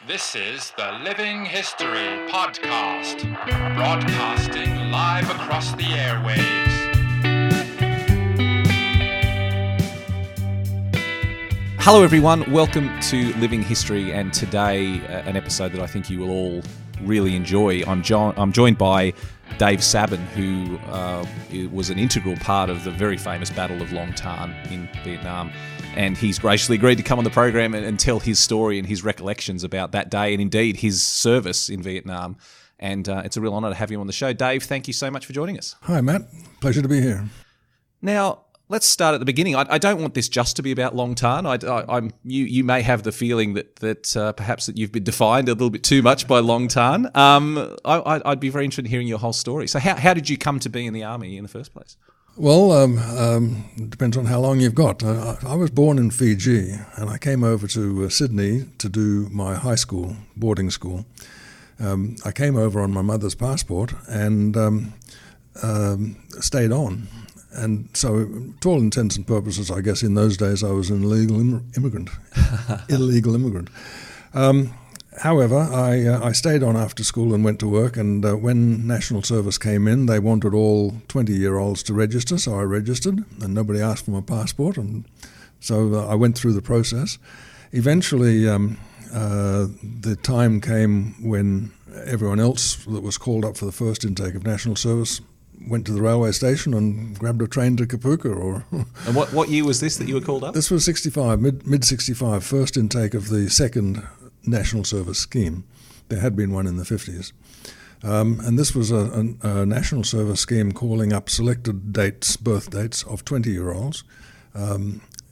This is the Living History Podcast, broadcasting live across the airwaves. Hello everyone, welcome to Living History, and today an episode that I think you will all really enjoy. I'm joined by Dave Sabben, who was an integral part of the very famous Battle of Long Tan in Vietnam. And he's graciously agreed to come on the program and tell his story and his recollections about that day and indeed his service in Vietnam. And it's a real honour to have you on the show. Dave, thank you so much for joining us. Hi, Matt. Pleasure to be here. Now, let's start at the beginning. I don't want this just to be about Long Tan. You may have the feeling that perhaps that you've been defined a little bit too much by Long Tan. I'd be very interested in hearing your whole story. So how did you come to be in the army in the first place? Well, it depends on how long you've got. I was born in Fiji, and I came over to Sydney to do my high school, boarding school. I came over on my mother's passport and stayed on. And so, to all intents and purposes, I guess in those days I was an illegal immigrant. However, I stayed on after school and went to work, and when National Service came in, they wanted all 20-year-olds to register, so I registered, and nobody asked for my passport, and so I went through the process. Eventually, the time came when everyone else that was called up for the first intake of National Service went to the railway station and grabbed a train to Kapuka. And what year was this that you were called up? This was 65, mid-65, first intake of the second National Service scheme. There had been one in the 50s. And this was a National Service scheme calling up selected birth dates of 20-year-olds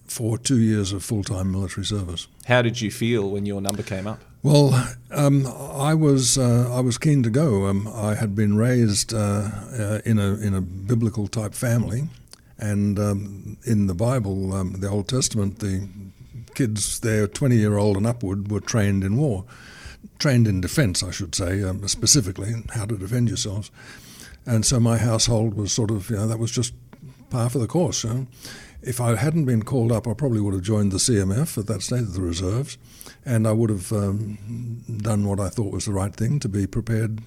for 2 years of full-time military service. How did you feel when your number came up? Well, I was keen to go. I had been raised in a biblical type family, and in the Bible, the Old Testament, the kids there, 20-year-old and upward, were trained in war, trained in defence, I should say, specifically how to defend yourselves. And so my household was sort of, that was just par for the course. If I hadn't been called up, I probably would have joined the CMF at that stage, the reserves, and I would have done what I thought was the right thing, to be prepared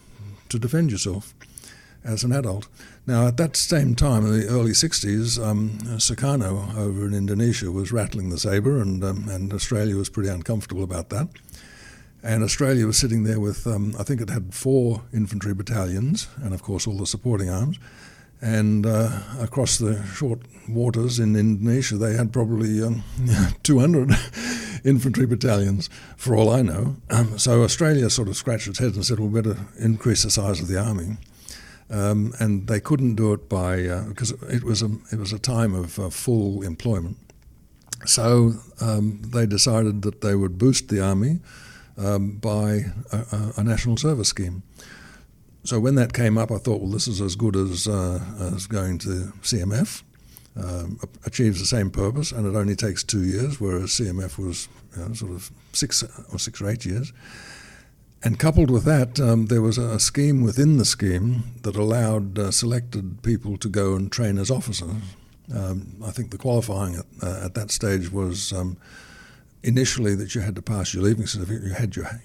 to defend yourself as an adult. Now, at that same time, in the early 60s, Sukarno over in Indonesia was rattling the sabre, and Australia was pretty uncomfortable about that. And Australia was sitting there with, I think it had 4 infantry battalions, and of course all the supporting arms. And across the short waters in Indonesia, they had probably 200 infantry battalions, for all I know. So Australia sort of scratched its head and said, well, we better increase the size of the army. And they couldn't do it because it was a time of full employment. So they decided that they would boost the army by a national service scheme. So when that came up, I thought, well, this is as good as going to CMF. Achieves the same purpose, and it only takes 2 years, whereas CMF was sort of 6 or 8 years. And coupled with that, there was a scheme within the scheme that allowed selected people to go and train as officers. I think the qualifying at that stage was initially that you had to pass your leaving certificate.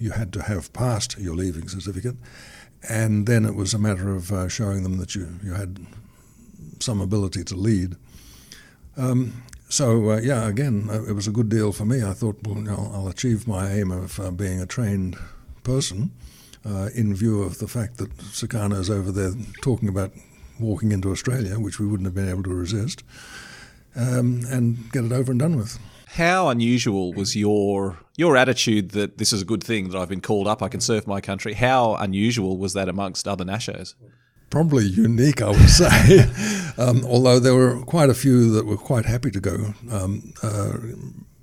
You had to have passed your leaving certificate, and then it was a matter of showing them that you had some ability to lead. Again, it was a good deal for me. I thought, well, I'll achieve my aim of being a trained person in view of the fact that Sukarno's over there talking about walking into Australia, which we wouldn't have been able to resist, and get it over and done with. How unusual was your attitude that this is a good thing, that I've been called up, I can serve my country? How unusual was that amongst other nashos? Probably unique, I would say, although there were quite a few that were quite happy to go,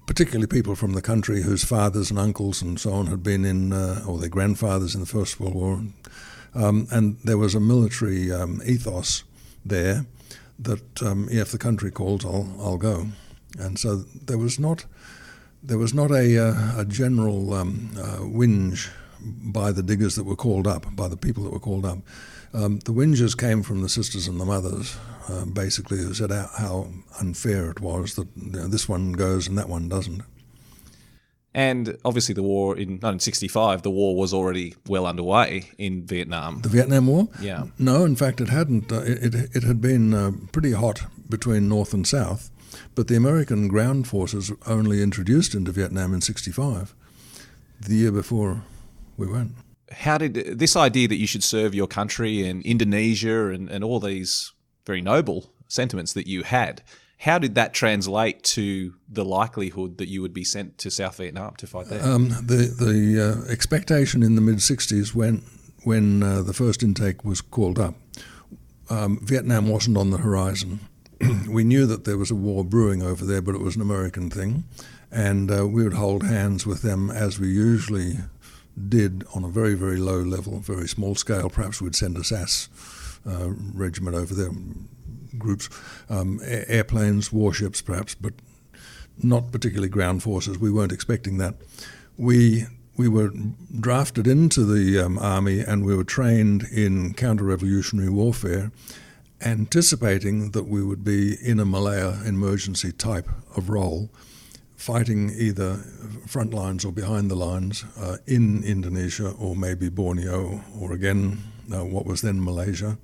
particularly people from the country whose fathers and uncles and so on had been in, or their grandfathers in the First World War. And there was a military ethos there that, if the country calls, I'll go. And so there was not a general whinge by the diggers that were called up, by the people that were called up. The whinges came from the sisters and the mothers, basically, who said how unfair it was that this one goes and that one doesn't. And obviously the war in 1965, the war was already well underway in Vietnam. The Vietnam War? Yeah. No, in fact, it hadn't. It had been pretty hot between North and South, but the American ground forces only introduced into Vietnam in 65, the year before we went. How did this idea that you should serve your country and Indonesia and all these very noble sentiments that you had, how did that translate to the likelihood that you would be sent to South Vietnam to fight there? The expectation in the mid-60s when the first intake was called up, Vietnam wasn't on the horizon. We knew that there was a war brewing over there, but it was an American thing, and we would hold hands with them as we usually did on a very, very low level, very small scale. Perhaps we'd send a SAS regiment over there, groups, airplanes, warships perhaps, but not particularly ground forces. We weren't expecting that. We were drafted into the army and we were trained in counter-revolutionary warfare, anticipating that we would be in a Malaya emergency type of role, fighting either front lines or behind the lines in Indonesia or maybe Borneo or again what was then Malaysia.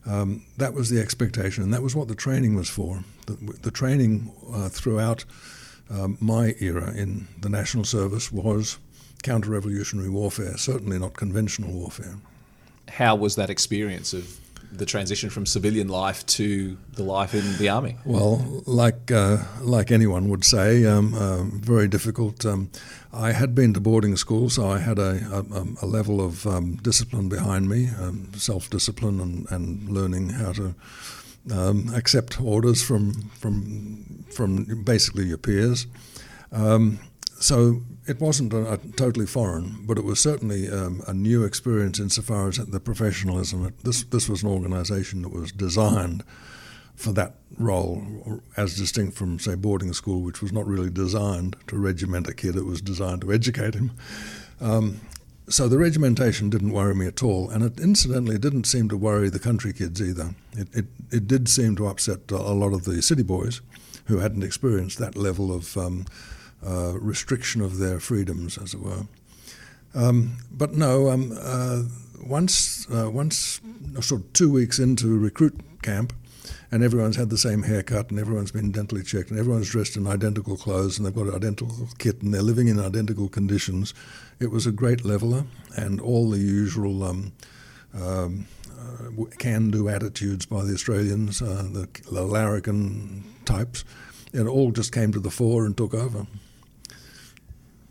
That was the expectation, and that was what the training was for. The training throughout my era in the National Service was counter-revolutionary warfare, certainly not conventional warfare. How was that experience of the transition from civilian life to the life in the army? Well, like anyone would say, very difficult. I had been to boarding school, so I had a level of discipline behind me, self-discipline and learning how to accept orders from basically your peers. So it wasn't totally foreign, but it was certainly a new experience insofar as the professionalism. This was an organisation that was designed for that role, as distinct from, say, boarding school, which was not really designed to regiment a kid. It was designed to educate him. So the regimentation didn't worry me at all, and it incidentally didn't seem to worry the country kids either. It did seem to upset a lot of the city boys who hadn't experienced that level of restriction of their freedoms, as it were. But no, once sort of 2 weeks into recruit camp, and everyone's had the same haircut, and everyone's been dentally checked, and everyone's dressed in identical clothes, and they've got an identical kit, and they're living in identical conditions, it was a great leveler, and all the usual can-do attitudes by the Australians, the larrikin types, it all just came to the fore and took over.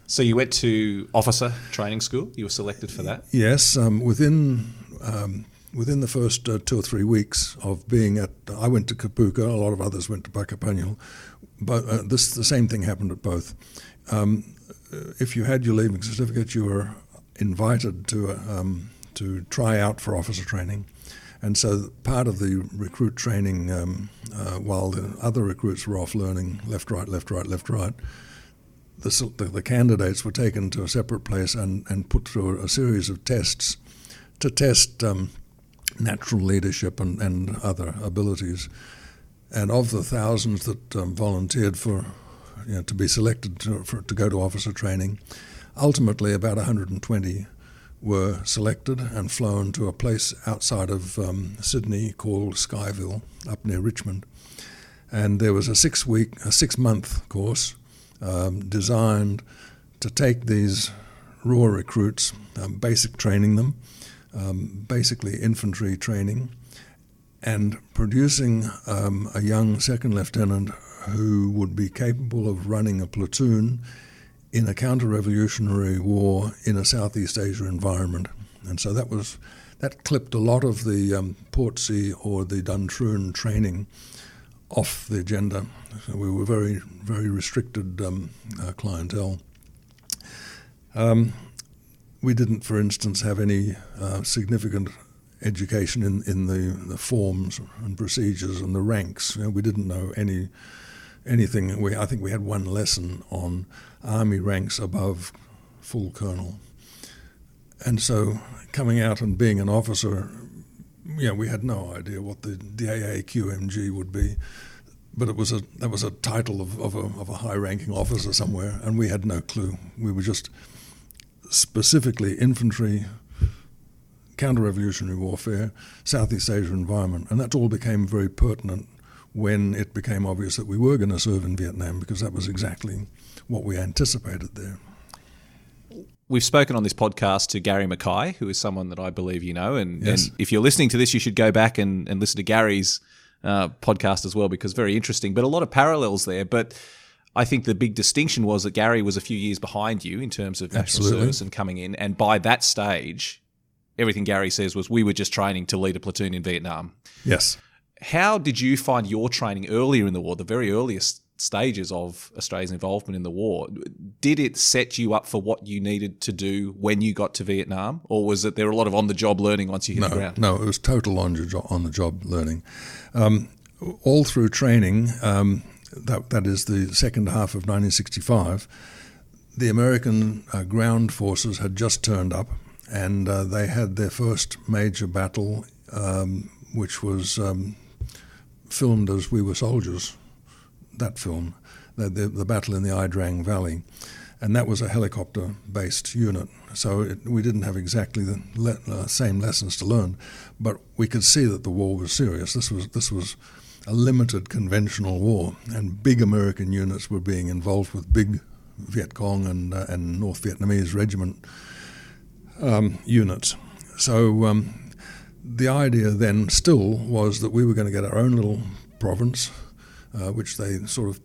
So you went to officer training school? You were selected for that? Yes. Within the first 2 or 3 weeks of being I went to Kapuka, a lot of others went to Bakapanul, but the same thing happened at both. If you had your leaving certificate, you were invited to try out for officer training. And so part of the recruit training, while the other recruits were off learning left, right, the candidates were taken to a separate place and put through a series of tests to test natural leadership and other abilities. And of the thousands that volunteered to be selected to go to officer training, ultimately about 120 were selected and flown to a place outside of Sydney called Skyville, up near Richmond. And there was a 6-month course designed to take these raw recruits, basic training them, basically infantry training, and producing a young second lieutenant who would be capable of running a platoon in a counter-revolutionary war in a Southeast Asia environment. And so that clipped a lot of the Portsea or the Duntroon training off the agenda. So we were very, very restricted clientele. We didn't, for instance, have any significant education in the forms and procedures and the ranks. We didn't know anything. I think we had one lesson on army ranks above full colonel. And so coming out and being an officer, we had no idea what the AAQMG would be. but that was a title of a high-ranking officer somewhere, and we had no clue. We were just specifically infantry, counter-revolutionary warfare, Southeast Asia environment, and that all became very pertinent when it became obvious that we were going to serve in Vietnam, because that was exactly what we anticipated there. We've spoken on this podcast to Gary Mackay, who is someone that I believe you know, and if you're listening to this, you should go back and listen to Gary's podcast as well, because very interesting, but a lot of parallels there. But I think the big distinction was that Gary was a few years behind you in terms of national service and coming in, and by that stage, everything Gary says was we were just training to lead a platoon in Vietnam. Yes. How did you find your training earlier in the war, the very earliest stages of Australia's involvement in the war? Did it set you up for what you needed to do when you got to Vietnam, or was it there a lot of on-the-job learning once you hit the ground? No, it was total on-the-job learning. All through training, that is the second half of 1965, the American ground forces had just turned up, and they had their first major battle, which was filmed as We Were Soldiers. That film, the battle in the Ia Drang Valley, and that was a helicopter-based unit. So we didn't have exactly the same lessons to learn, but we could see that the war was serious. This was a limited conventional war, and big American units were being involved with big Viet Cong and North Vietnamese regiment units. So the idea then still was that we were going to get our own little province, which they sort of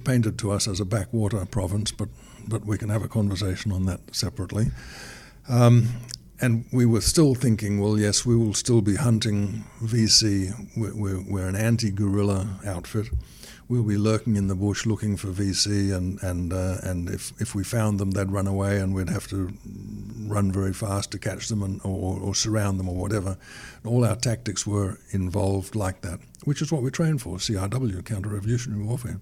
painted to us as a backwater province, but we can have a conversation on that separately. And we were still thinking, well, yes, we will still be hunting VC. We're an anti-guerrilla outfit. We'll be lurking in the bush looking for VC, and if we found them, they'd run away, and we'd have to run very fast to catch them or surround them or whatever. And all our tactics were involved like that, which is what we trained for, CRW, counter-revolutionary warfare.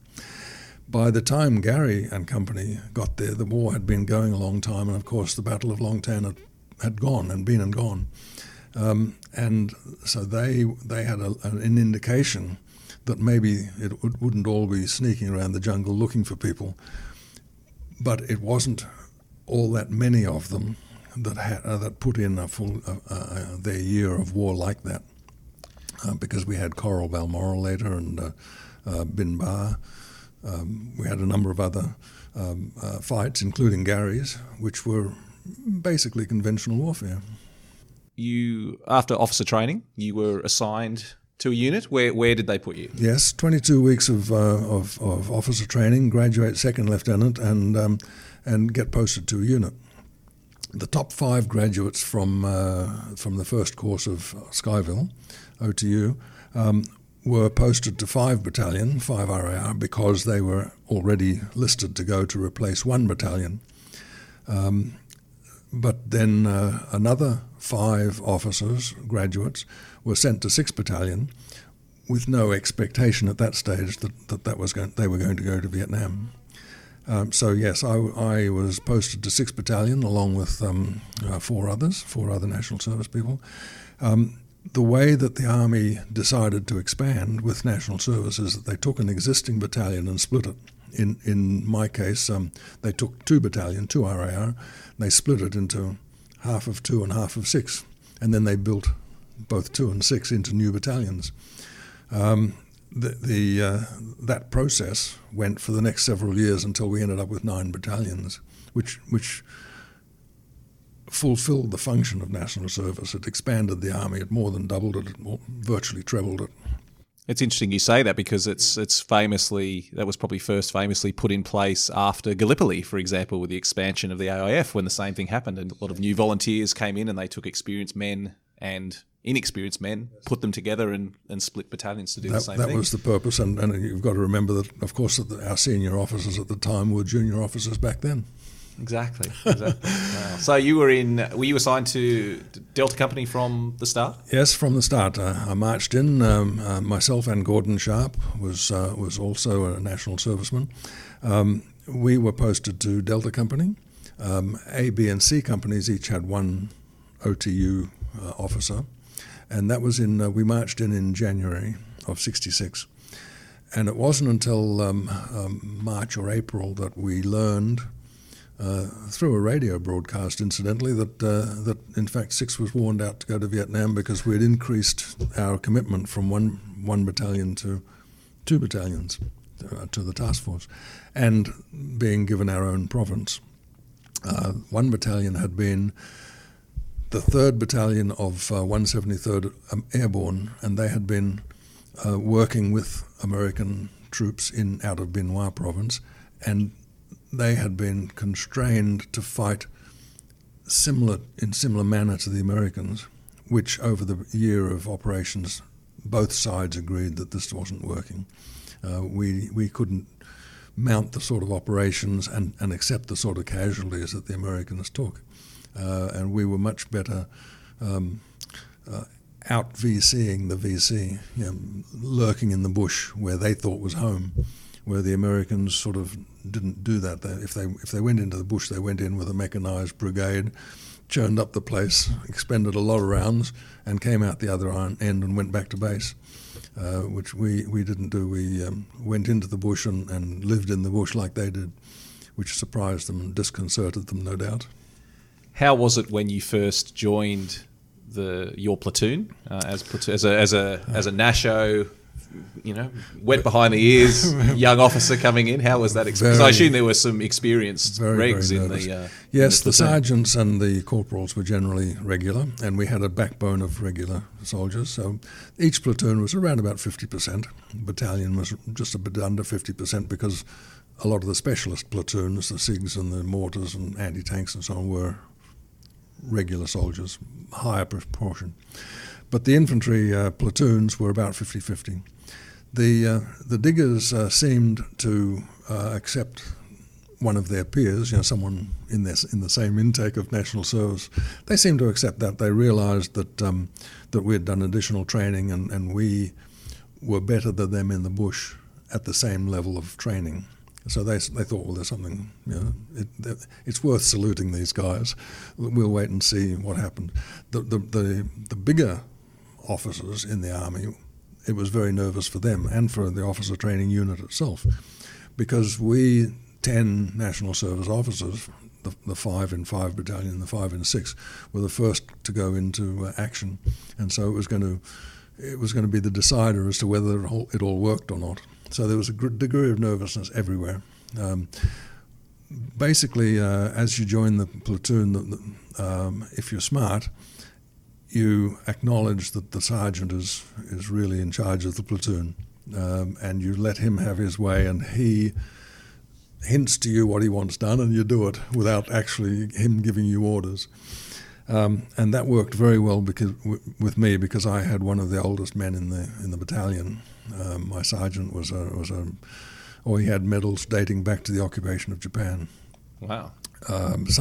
By the time Gary and company got there, the war had been going a long time, and of course the Battle of Long Tan had gone and been and gone. And so they had an indication that maybe it wouldn't all be sneaking around the jungle looking for people, but it wasn't all that many of them that put in a full their year of war like that, because we had Coral Balmoral later and Bin Ba. We had a number of other fights, including Gary's, which were basically conventional warfare. You, after officer training, you were assigned to a unit. Where did they put you? Yes, 22 weeks of officer training, graduate second lieutenant, and get posted to a unit. The top 5 graduates from the first course of Skyville, OTU, were posted to 5 battalion, 5 RAR, because they were already listed to go to replace 1 battalion. But then another 5 officers, graduates, were sent to 6 battalion with no expectation at that stage that they were going to go to Vietnam. So yes, I was posted to 6 battalion along with 4 other national service people. The way that the Army decided to expand with national service is that they took an existing battalion and split it. In my case, they took 2 battalion, 2 RAR, and they split it into half of 2 and half of 6, and then they built both 2 and 6 into new battalions. That process went for the next several years until we ended up with 9 battalions, which fulfilled the function of national service. It expanded the Army. It more than doubled it. It virtually trebled it. It's interesting you say that, because it's famously, that was probably first famously put in place after Gallipoli, for example, with the expansion of the AIF, when the same thing happened and a lot of new volunteers came in and they took experienced men and inexperienced men, put them together and split battalions to do the same thing. That was the purpose, and you've got to remember that, of course, our senior officers at the time were junior officers back then. Exactly. Wow. So were you assigned to Delta Company from the start? Yes, from the start. I marched in. Myself and Gordon Sharp was also a national serviceman. We were posted to Delta Company. A, B, and C companies each had 1 OTU officer, and that was we marched in January of '66. And it wasn't until March or April that we learned, through a radio broadcast, incidentally, that in fact 6 was warned out to go to Vietnam because we had increased our commitment from one battalion to 2 battalions to the task force, and being given our own province. 1 battalion had been the 3rd Battalion of 173rd Airborne, and they had been working with American troops out of Bien Hoa province, and they had been constrained to fight in similar manner to the Americans, which over the year of operations, both sides agreed that this wasn't working. We couldn't mount the sort of operations and accept the sort of casualties that the Americans took. And we were much better out VCing the VC, lurking in the bush where they thought was home, where the Americans sort of didn't do that. If they went into the bush, they went in with a mechanised brigade, churned up the place, expended a lot of rounds, and came out the other end and went back to base, which we didn't do. We went into the bush and lived in the bush like they did, which surprised them and disconcerted them, no doubt. How was it when you first joined your platoon as a Nasho, wet behind the ears, young officer coming in? How was that experience? I assume there were some experienced regs in the yes, the sergeants and the corporals were generally regular, and we had a backbone of regular soldiers. So each platoon was around about 50%. Battalion was just a bit under 50% because a lot of the specialist platoons, the SIGs and the mortars and anti-tanks and so on, were regular soldiers, higher proportion. But the infantry platoons were about 50-50. The diggers seemed to accept one of their peers, someone in the same intake of national service. They seemed to accept that. They realised that we had done additional training and we were better than them in the bush at the same level of training. So they thought, well, there's something, it's worth saluting these guys. We'll wait and see what happened. The bigger officers in the army, it was very nervous for them and for the officer training unit itself, because we 10 national service officers, the 5 in 5 battalion, the 5 in 6, were the first to go into action, and so it was going to be the decider as to whether it all worked or not. So there was a degree of nervousness everywhere. Basically, as you join the platoon, if you're smart, you acknowledge that the sergeant is really in charge of the platoon, and you let him have his way, and he hints to you what he wants done, and you do it without actually him giving you orders. And that worked very well with me because I had one of the oldest men in the battalion. My sergeant he had medals dating back to the occupation of Japan. Wow. Most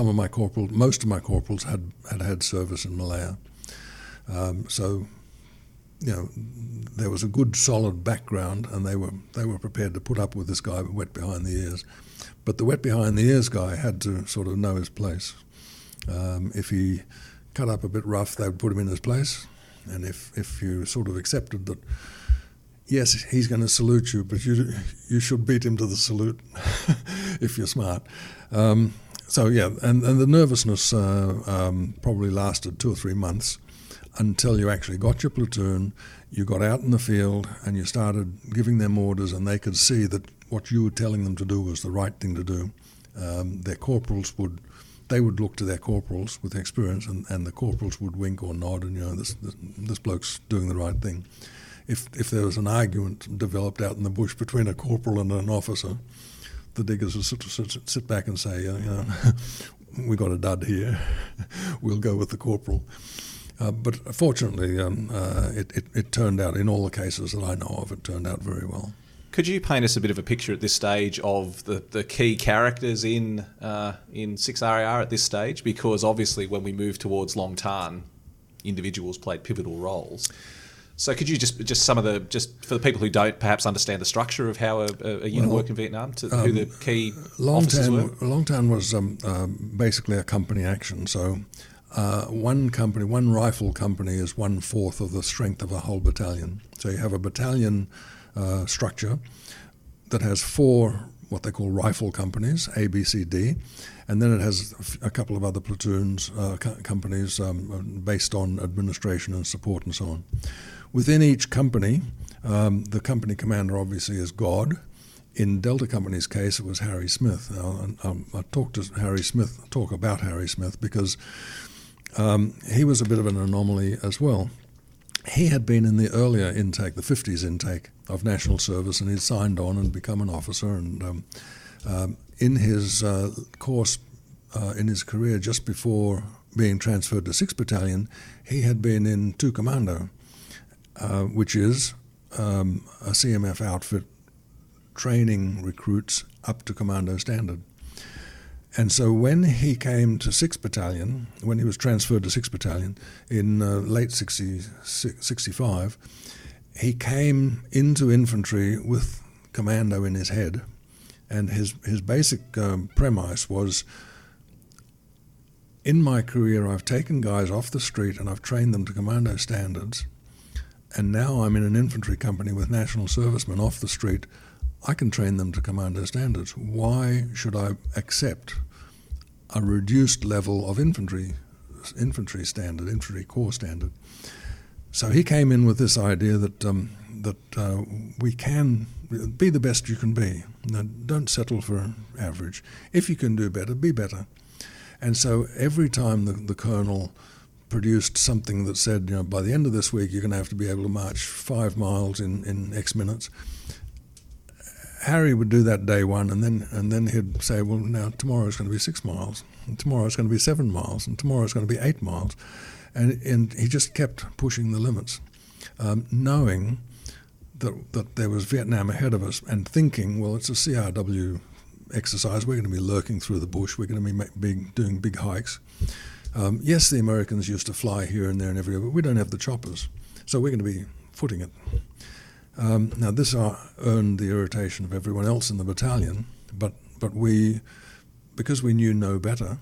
of my corporals had service in Malaya. So, there was a good solid background, and they were prepared to put up with this guy wet behind the ears. But the wet behind the ears guy had to sort of know his place. If he cut up a bit rough, they would put him in his place. And if you sort of accepted that, yes, he's going to salute you, but you should beat him to the salute if you're smart. So yeah, and the nervousness probably lasted 2 or 3 months until you actually got your platoon, you got out in the field, and you started giving them orders, and they could see that what you were telling them to do was the right thing to do. Their corporals would look to their corporals with experience, and the corporals would wink or nod, and this bloke's doing the right thing. If there was an argument developed out in the bush between a corporal and an officer, the diggers would sort of sit back and say, we got a dud here, we'll go with the corporal. But fortunately, it turned out, in all the cases that I know of, it turned out very well. Could you paint us a bit of a picture at this stage of the key characters in 6RAR at this stage? Because obviously when we moved towards Long Tan, individuals played pivotal roles. So could you just some of just for the people who don't perhaps understand the structure of how a unit worked in Vietnam, who the key officers were? Long Tan was basically a company action. So one rifle company is 1/4 of the strength of a whole battalion. So you have a battalion structure that has 4 what they call rifle companies, A, B, C, D, and then it has a couple of other platoons, companies based on administration and support and so on. Within each company, the company commander obviously is God. In Delta Company's case, it was Harry Smith. I talk about Harry Smith because he was a bit of an anomaly as well. He had been in the earlier intake, the 50s intake of national service, and he'd signed on and become an officer. And in his course, in his career, just before being transferred to 6th Battalion, he had been in 2 Commando, which is a CMF outfit training recruits up to Commando standard. And so when he came to 6th Battalion, when he was transferred to 6th Battalion in late 65, he came into infantry with Commando in his head. And his basic premise was, in my career I've taken guys off the street and I've trained them to Commando standards, and now I'm in an infantry company with national servicemen off the street. I can train them to Commando standards. Why should I accept a reduced level of infantry corps standard? So he came in with this idea that we can be the best you can be. Now, don't settle for average. If you can do better, be better. And so every time the colonel produced something that said, by the end of this week you're going to have to be able to march 5 miles in X minutes, Harry would do that day one, and then he'd say, well, now tomorrow's going to be 6 miles, and tomorrow's going to be 7 miles, and tomorrow's going to be 8 miles. And he just kept pushing the limits, knowing that there was Vietnam ahead of us, and thinking, well, it's a CRW exercise. We're going to be lurking through the bush. We're going to be doing big hikes. Yes, the Americans used to fly here and there and everywhere, but we don't have the choppers, so we're going to be footing it. Now, this earned the irritation of everyone else in the battalion, but we, because we knew no better,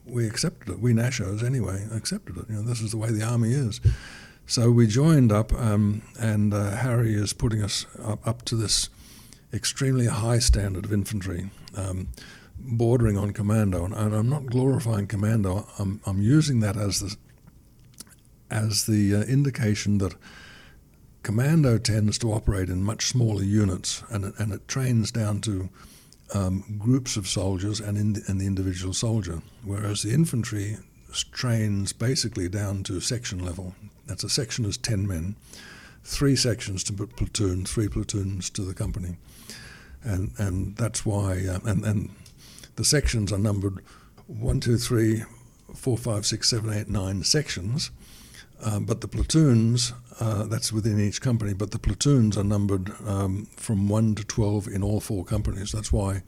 we accepted it. We Nashos, anyway, accepted it. This is the way the army is. So we joined up, and Harry is putting us up to this extremely high standard of infantry, bordering on Commando. And I'm not glorifying Commando. I'm using that as the indication that Commando tends to operate in much smaller units, and it trains down to groups of soldiers and the individual soldier, whereas the infantry trains basically down to section level. That's a section is 10 men, 3 sections to platoon, 3 platoons to the company, and that's why. And the sections are numbered 1, 2, 3, 4, 5, 6, 7, 8, 9 sections. But the platoons, that's within each company, but the platoons are numbered from 1 to 12 in all 4 companies. That's why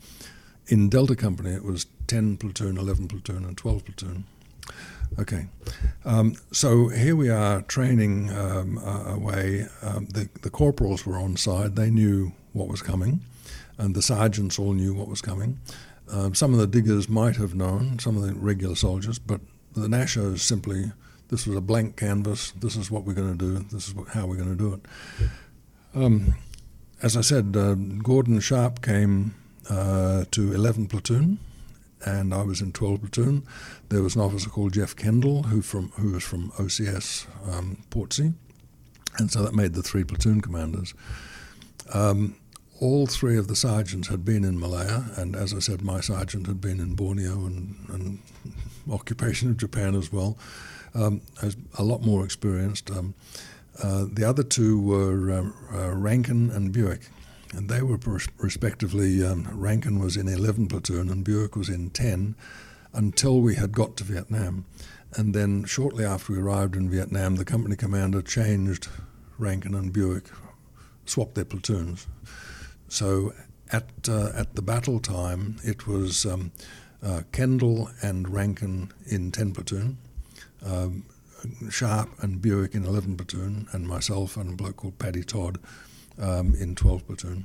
in Delta Company it was 10 platoon, 11 platoon, and 12 platoon. Okay, so here we are training away. The corporals were on side. They knew what was coming, and the sergeants all knew what was coming. Some of the diggers might have known, some of the regular soldiers, but the Nashos simply... This was a blank canvas. This is what we're going to do. This is how we're going to do it. As I said, Gordon Sharp came to 11 platoon, and I was in 12 platoon. There was an officer called Jeff Kendall who was from OCS Portsea, and so that made the 3 platoon commanders. All 3 of the sergeants had been in Malaya, and as I said, my sergeant had been in Borneo and occupation of Japan as well. A lot more experienced. The other 2 were Rankin and Buick, and they were respectively, Rankin was in 11 platoon and Buick was in 10 until we had got to Vietnam. And then shortly after we arrived in Vietnam, the company commander changed Rankin and Buick, swapped their platoons. So at the battle time, it was Kendall and Rankin in 10 platoon, Sharp and Buick in 11 platoon, and myself and a bloke called Paddy Todd in 12 platoon.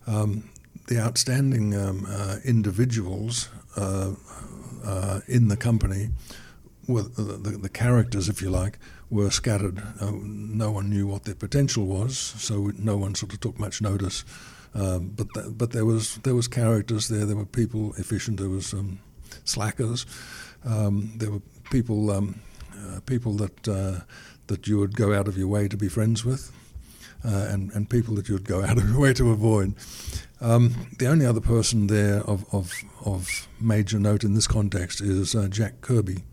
The outstanding individuals in the company the characters, if you like, were scattered. No one knew what their potential was, so no one sort of took much notice. But there was characters there. There were people efficient. There was slackers. There were people that you would go out of your way to be friends with, and people that you would go out of your way to avoid. The only other person there of major note in this context is Jack Kirby,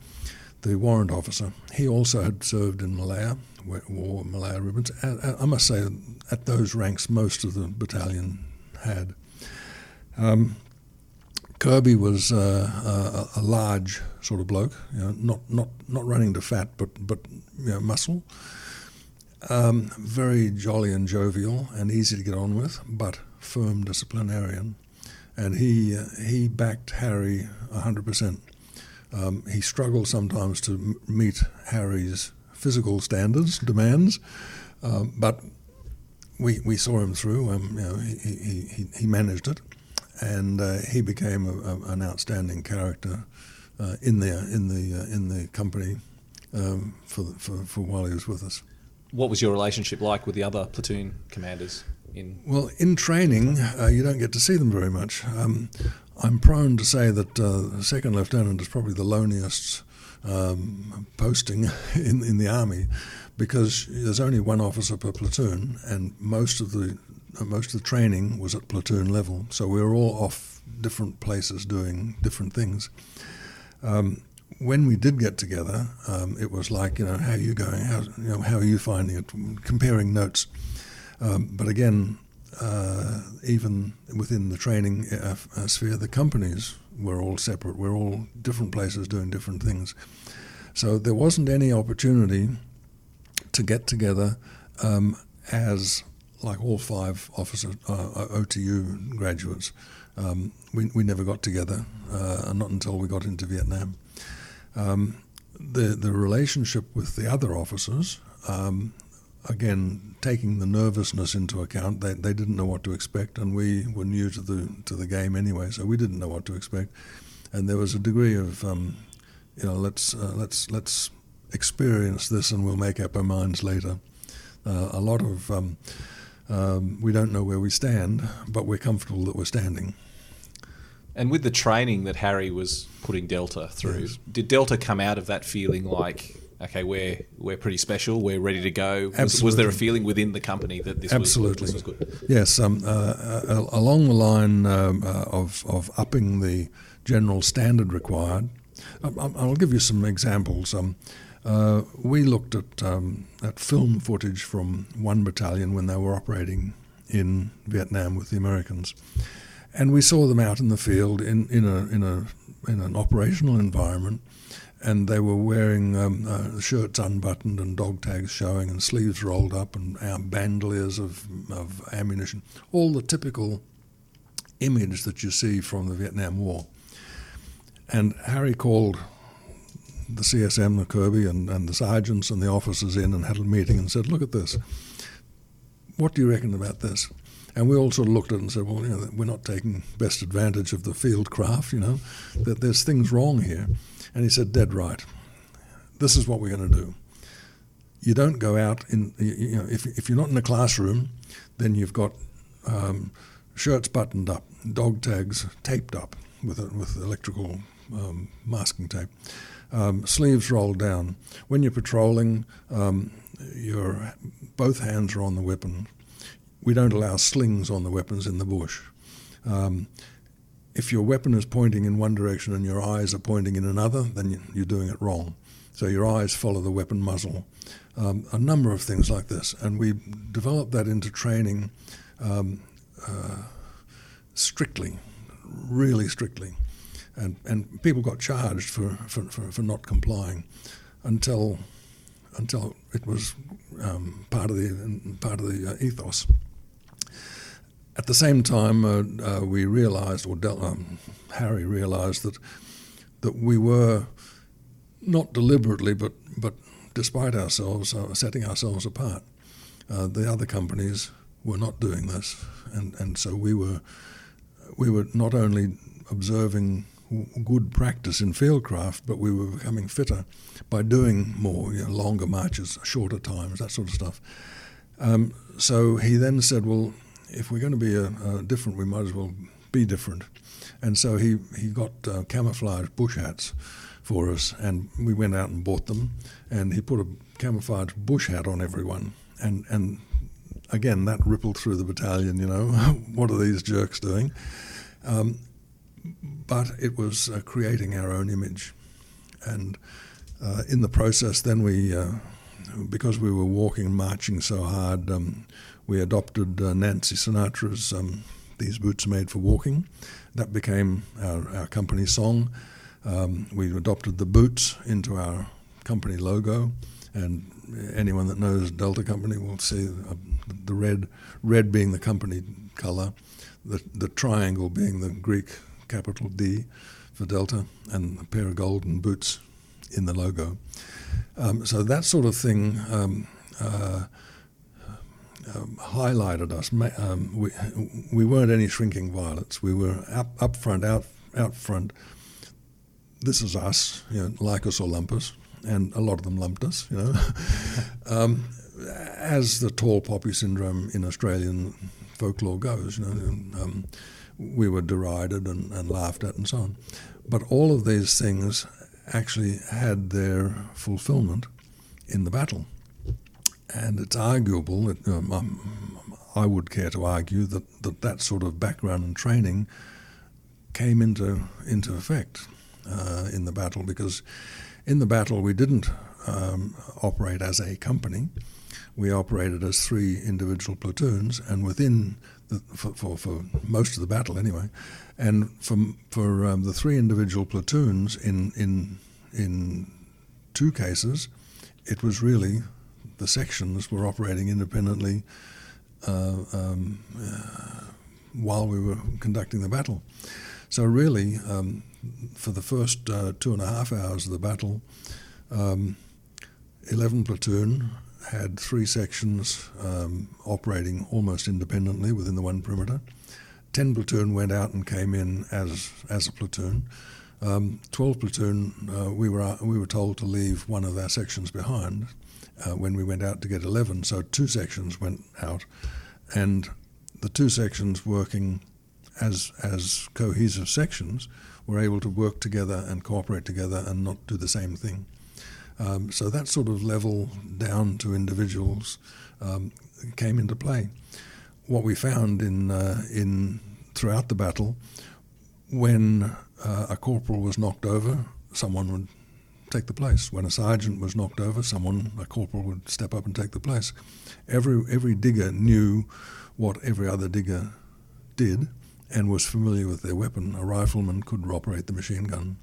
the warrant officer. He also had served in Malaya, wore Malaya ribbons. I must say, at those ranks, most of the battalion had. Kirby was a large sort of bloke, not running to fat, but muscle. Very jolly and jovial and easy to get on with, but firm disciplinarian. And he backed Harry 100%. He struggled sometimes to meet Harry's physical standards, demands, but we saw him through. He managed it, and he became an outstanding character in the company for while he was with us. What was your relationship like with the other platoon commanders? Well, in training, you don't get to see them very much. I'm prone to say that the second lieutenant is probably the loneliest posting in the army, because there's only one officer per platoon, and most of the training was at platoon level. So we were all off different places doing different things. When we did get together, it was like, how are you going? How are you finding it? Comparing notes. But again, even within the training sphere, the companies were all separate. We're all different places doing different things. So there wasn't any opportunity to get together as like all 5 officer OTU graduates. We never got together, not until we got into Vietnam. The relationship with the other officers, again, taking the nervousness into account, they didn't know what to expect, and we were new to the game anyway, so we didn't know what to expect. And there was a degree of, let's experience this, and we'll make up our minds later. A lot of we don't know where we stand, but we're comfortable that we're standing. And with the training that Harry was putting Delta through, yes. Did Delta come out of that feeling like, okay, we're pretty special, we're ready to go? Was there a feeling within the company that this was good? Yes, along the line of upping the general standard required, I'll give you some examples. We looked at film footage from one battalion when they were operating in Vietnam with the Americans. And we saw them out in the field in an operational environment, and they were wearing shirts unbuttoned and dog tags showing and sleeves rolled up and bandoliers of ammunition, all the typical image that you see from the Vietnam War. And Harry called the CSM, the Kirby, and the sergeants and the officers in and had a meeting and said, look at this. What do you reckon about this? And we all sort of looked at it and said, well, we're not taking best advantage of the field craft, that there's things wrong here. And he said, dead right. This is what we're going to do. You don't go out if you're not in a classroom, then you've got shirts buttoned up, dog tags taped up with electrical masking tape, sleeves rolled down. When you're patrolling, your both hands are on the weapon. We don't allow slings on the weapons in the bush. If your weapon is pointing in one direction and your eyes are pointing in another, then you're doing it wrong. So your eyes follow the weapon muzzle. A number of things like this. And we developed that into training strictly, really strictly. And people got charged for not complying until it was part of the ethos. At the same time, we realised, Harry realised that we were not deliberately, but despite ourselves, setting ourselves apart. The other companies were not doing this, and so we were not only observing good practice in fieldcraft, but we were becoming fitter by doing more, longer marches, shorter times, that sort of stuff. So he then said, well, if we're going to be different, we might as well be different. And so he got camouflage bush hats for us, and we went out and bought them, and he put a camouflage bush hat on everyone. And again, that rippled through the battalion, what are these jerks doing? But it was creating our own image. And in the process, then we, because we were walking and marching so hard, we adopted Nancy Sinatra's These Boots Are Made for Walking. That became our company song. We adopted the boots into our company logo, and anyone that knows Delta Company will see the red being the company colour, the triangle being the Greek capital D for Delta, and a pair of golden boots in the logo. So that sort of thing highlighted us. We weren't any shrinking violets. We were up front, out front. This is us, like us or lump us, and a lot of them lumped us, as the tall poppy syndrome in Australian folklore goes, we were derided and laughed at and so on. But all of these things actually had their fulfillment in the battle. And it's arguable, I would care to argue, that sort of background and training came into effect in the battle, because in the battle we didn't operate as a company. We operated as 3 individual platoons, and within for most of the battle anyway, and for the 3 individual platoons in 2 cases, it was really the sections were operating independently while we were conducting the battle. So really, for the first 2.5 hours of the battle, 11 platoon had 3 sections operating almost independently within the one perimeter. 10 platoon went out and came in as a platoon. 12 platoon, we were told to leave one of our sections behind when we went out to get 11. So 2 sections went out, and the 2 sections working as cohesive sections were able to work together and cooperate together and not do the same thing. So that sort of level down to individuals came into play. What we found in throughout the battle, when a corporal was knocked over, someone would take the place. When a sergeant was knocked over, a corporal would step up and take the place. Every digger knew what every other digger did and was familiar with their weapon. A rifleman could operate the machine gun.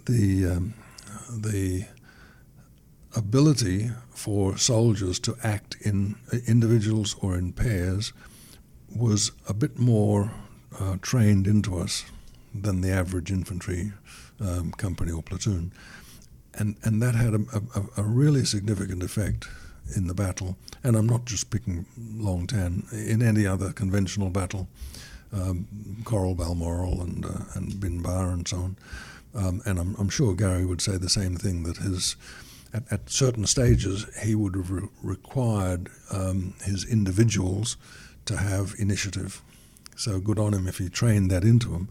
The ability for soldiers to act in individuals or in pairs was a bit more trained into us than the average infantry company or platoon. And that had a really significant effect in the battle. And I'm not just picking Long Tan. In any other conventional battle, Coral, Balmoral and Bin Bar and so on. And I'm sure Gary would say the same thing, that at certain stages he would have required his individuals to have initiative. So good on him if he trained that into them.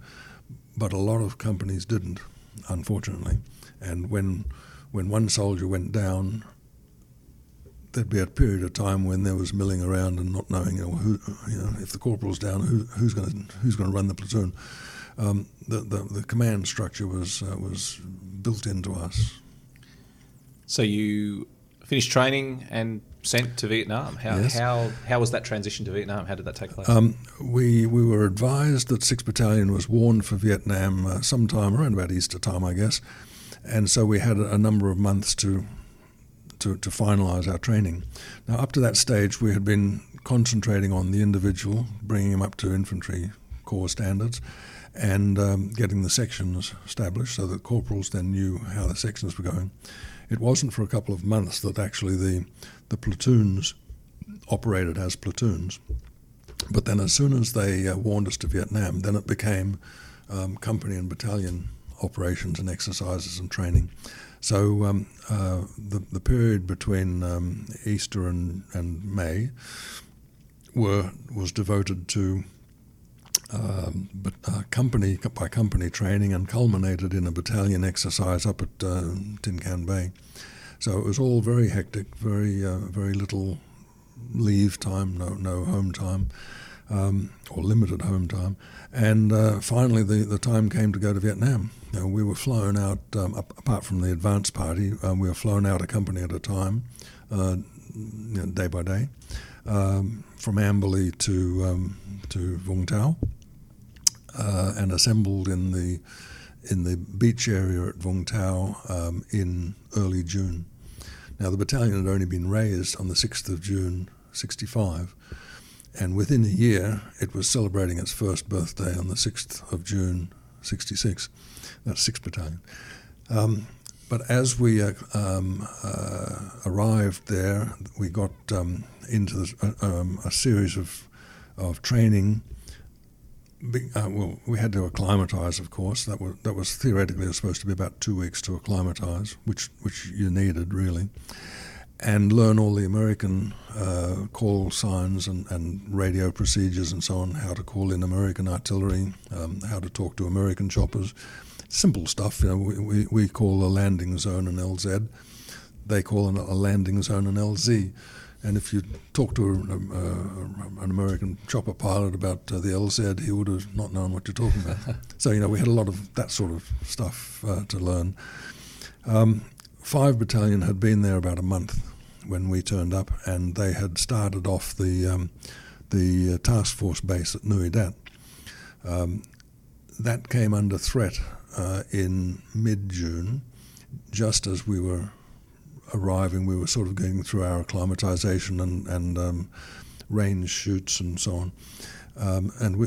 But a lot of companies didn't, unfortunately. And when one soldier went down, there'd be a period of time when there was milling around and not knowing, if the corporal's down, who's going to run the platoon. The command structure was built into us. So you finished training and sent to Vietnam. Yes. How was that transition to Vietnam? How did that take place? We were advised that 6th Battalion was warned for Vietnam sometime around about Easter time, I guess, and so we had a number of months to finalise our training. Now, up to that stage, we had been concentrating on the individual, bringing him up to infantry corps standards, and getting the sections established so that corporals then knew how the sections were going. It wasn't for a couple of months that actually the platoons operated as platoons. But then as soon as they warned us to Vietnam, then it became company and battalion operations and exercises and training. So the period between Easter and May was devoted to company by company training and culminated in a battalion exercise up at Tin Can Bay. So it was all very hectic, very little leave time, no home time, or limited home time. And finally the time came to go to Vietnam. We were flown out, apart from the advance party, we were flown out a company at a time, day by day, from Amberley to Vung Tau, and assembled in the beach area at Vung Tau in early June. Now the battalion had only been raised on the 6th of June, 65, and within a year it was celebrating its first birthday on the 6th of June, 66. That's 6th Battalion. But as we arrived there, we got into a series of training. We had to acclimatise, of course. That was theoretically supposed to be about 2 weeks to acclimatise, which you needed really, and learn all the American call signs and radio procedures and so on, how to call in American artillery, how to talk to American choppers. Simple stuff. We call a landing zone an LZ. They call a landing zone an LZ. And if you talk to an American chopper pilot about the LZ, he would have not known what you're talking about. So, we had a lot of that sort of stuff to learn. 5 Battalion had been there about a month when we turned up, and they had started off the task force base at Nui Dat. That came under threat in mid-June, just as we were arriving. We were sort of going through our acclimatization and range shoots and so on.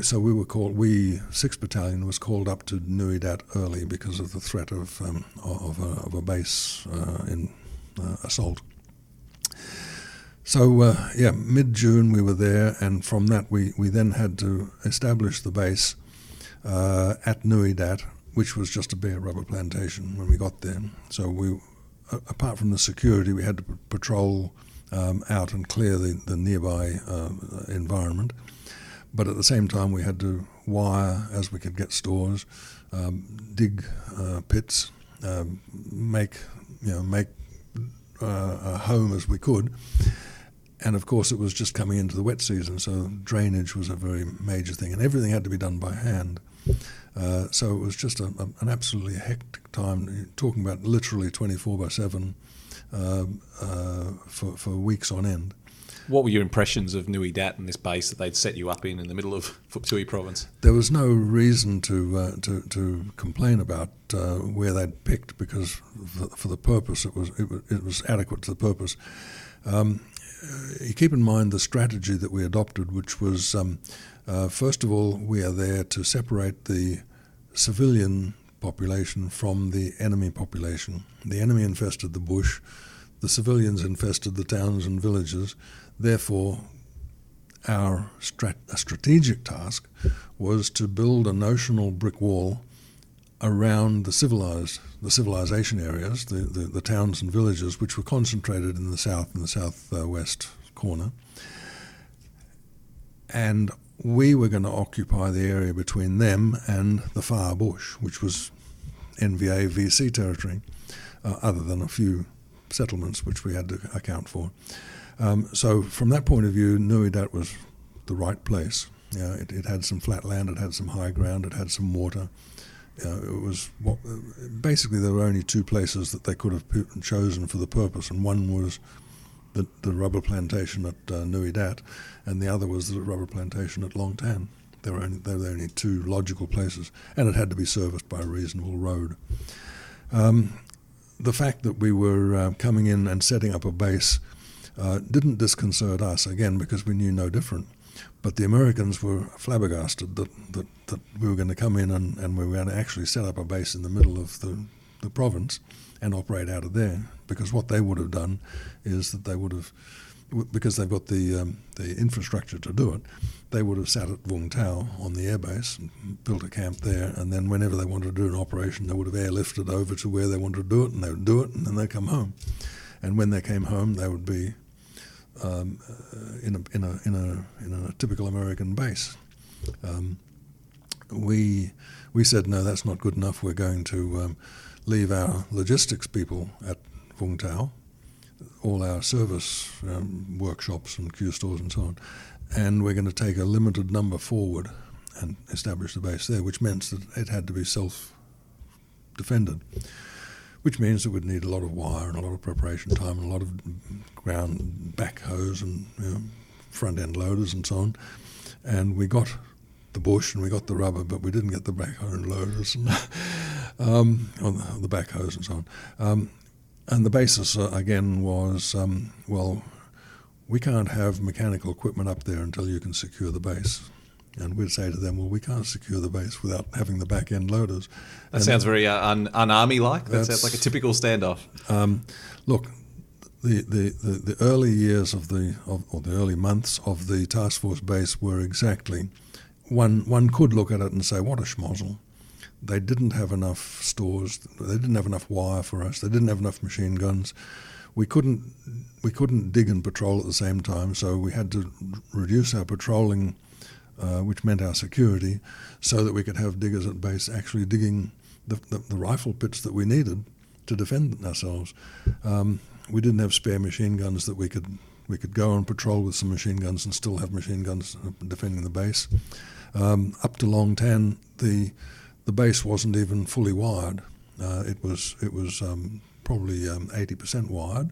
So we were called. 6th Battalion was called up to Nui Dat early because of the threat of a base in assault. So mid-June we were there, and from that we then had to establish the base at Nui Dat, which was just a bare rubber plantation when we got there. So we, apart from the security, we had to patrol out and clear the nearby environment. But at the same time, we had to wire as we could get stores, dig pits, make a home as we could. And of course, it was just coming into the wet season, so drainage was a very major thing, and everything had to be done by hand. So it was just an absolutely hectic time. You're talking about literally 24/7 for weeks on end. What were your impressions of Nui Dat and this base that they'd set you up in the middle of Phuoc Tuy province? There was no reason to complain about where they'd picked, because for the purpose it was adequate to the purpose. You keep in mind the strategy that we adopted, which was first of all, we are there to separate the civilian population from the enemy population. The enemy infested the bush, the civilians infested the towns and villages. Therefore, our strategic task was to build a notional brick wall around the civilization areas, the towns and villages, which were concentrated in the south and the southwest corner. And we were going to occupy the area between them and the far bush, which was NVA VC territory, other than a few settlements which we had to account for. So from that point of view, Nui Dat was the right place. It had some flat land, it had some high ground, it had some water. It was basically there were only 2 places that they could have chosen for the purpose, and one was the rubber plantation at Nui Dat, and the other was the rubber plantation at Long Tan. There were only 2 logical places, and it had to be serviced by a reasonable road. The fact that we were coming in and setting up a base didn't disconcert us, again, because we knew no different. But the Americans were flabbergasted that we were going to come in and we were going to actually set up a base in the middle of the province and operate out of there. Because what they would have done is that they would have because they've got the infrastructure to do it, they would have sat at Vung Tau on the airbase and built a camp there, and then whenever they wanted to do an operation, they would have airlifted over to where they wanted to do it, and they would do it, and then they'd come home. And when they came home, they would be in a typical American base. We said, no, that's not good enough. We're going to leave our logistics people at Vung Tau, all our service workshops and Q stores and so on, and we're going to take a limited number forward and establish the base there, which meant that it had to be self-defended, which means that we'd need a lot of wire and a lot of preparation time and a lot of ground backhoes and front-end loaders and so on. And we got the bush and we got the rubber, but we didn't get the backhoe and loaders and the backhoes and so on. And the basis, again, was, we can't have mechanical equipment up there until you can secure the base. And we'd say to them, well, we can't secure the base without having the back-end loaders. That sounds very un-army-like. That sounds like a typical standoff. Look, the early years or the early months of the task force base were exactly, one could look at it and say, what a schmozzle. They didn't have enough stores. They didn't have enough wire for us. They didn't have enough machine guns. We couldn't dig and patrol at the same time, so we had to reduce our patrolling, which meant our security, so that we could have diggers at base actually digging the rifle pits that we needed to defend ourselves. We didn't have spare machine guns that we could go and patrol with some machine guns and still have machine guns defending the base. Up to Long Tan, the base wasn't even fully wired. It was probably 80% wired,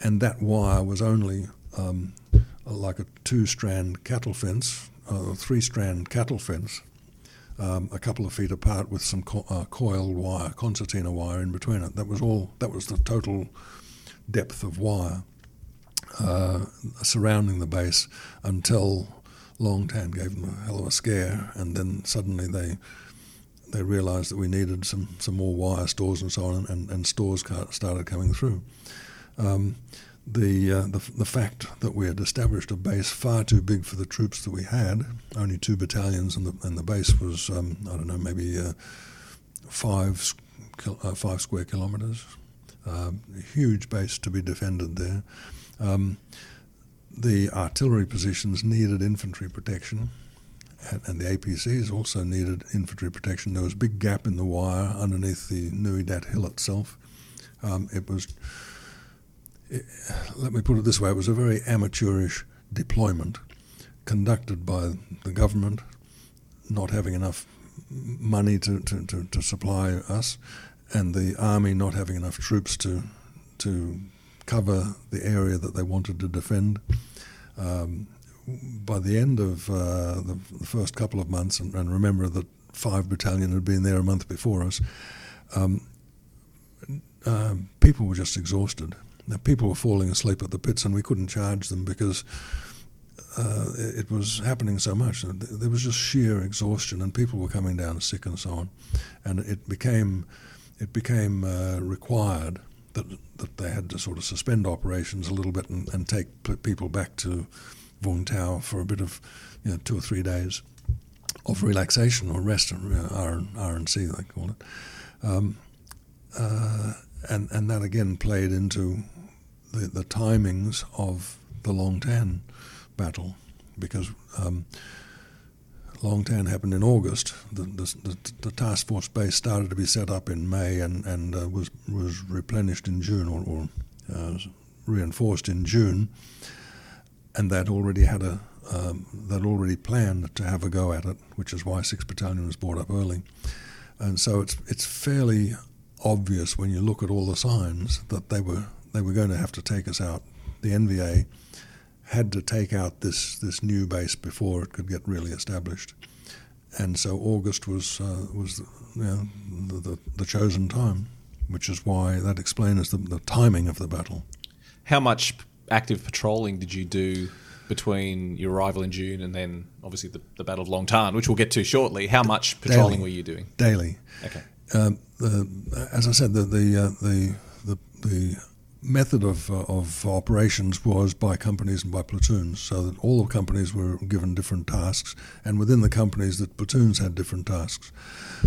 and that wire was only like a 2-strand cattle fence, 3-strand cattle fence, a couple of feet apart with some coiled wire, concertina wire in between it. That was the total depth of wire surrounding the base until Long Tan gave them a hell of a scare, and then suddenly they realised that we needed some more wire stores and so on, and stores started coming through. The fact that we had established a base far too big for the troops that we had, only 2 battalions, and the base was maybe 5 square kilometres, a huge base to be defended there. The artillery positions needed infantry protection, and the APCs also needed infantry protection. There was a big gap in the wire underneath the Nui Dat hill itself. Let me put it this way, it was a very amateurish deployment conducted by the government, not having enough money to supply us, and the army not having enough troops to cover the area that they wanted to defend. By the end of the first couple of months, and remember that 5 Battalion had been there a month before us, people were just exhausted. Now, people were falling asleep at the pits, and we couldn't charge them because it was happening so much. There was just sheer exhaustion, and people were coming down sick and so on. And it became required that they had to sort of suspend operations a little bit and take people back to Vung Tau for a bit of 2 or 3 days of relaxation or rest, R&C they call it. And that again played into the timings of the Long Tan battle, because Long Tan happened in August. The task force base started to be set up in May and was replenished in June or reinforced in June, and they'd already planned to have a go at it, which is why 6th Battalion was brought up early. And so it's fairly obvious when you look at all the signs that they were going to have to take us out. The NVA had to take out this new base before it could get really established, and so August was the chosen time, which is why that explains the timing of the battle. How much active patrolling did you do between your arrival in June and then obviously the Battle of Long Tan, which we'll get to shortly? How much patrolling were you doing? Daily. Okay. As I said, the method of operations was by companies and by platoons, so that all the companies were given different tasks, and within the companies the platoons had different tasks.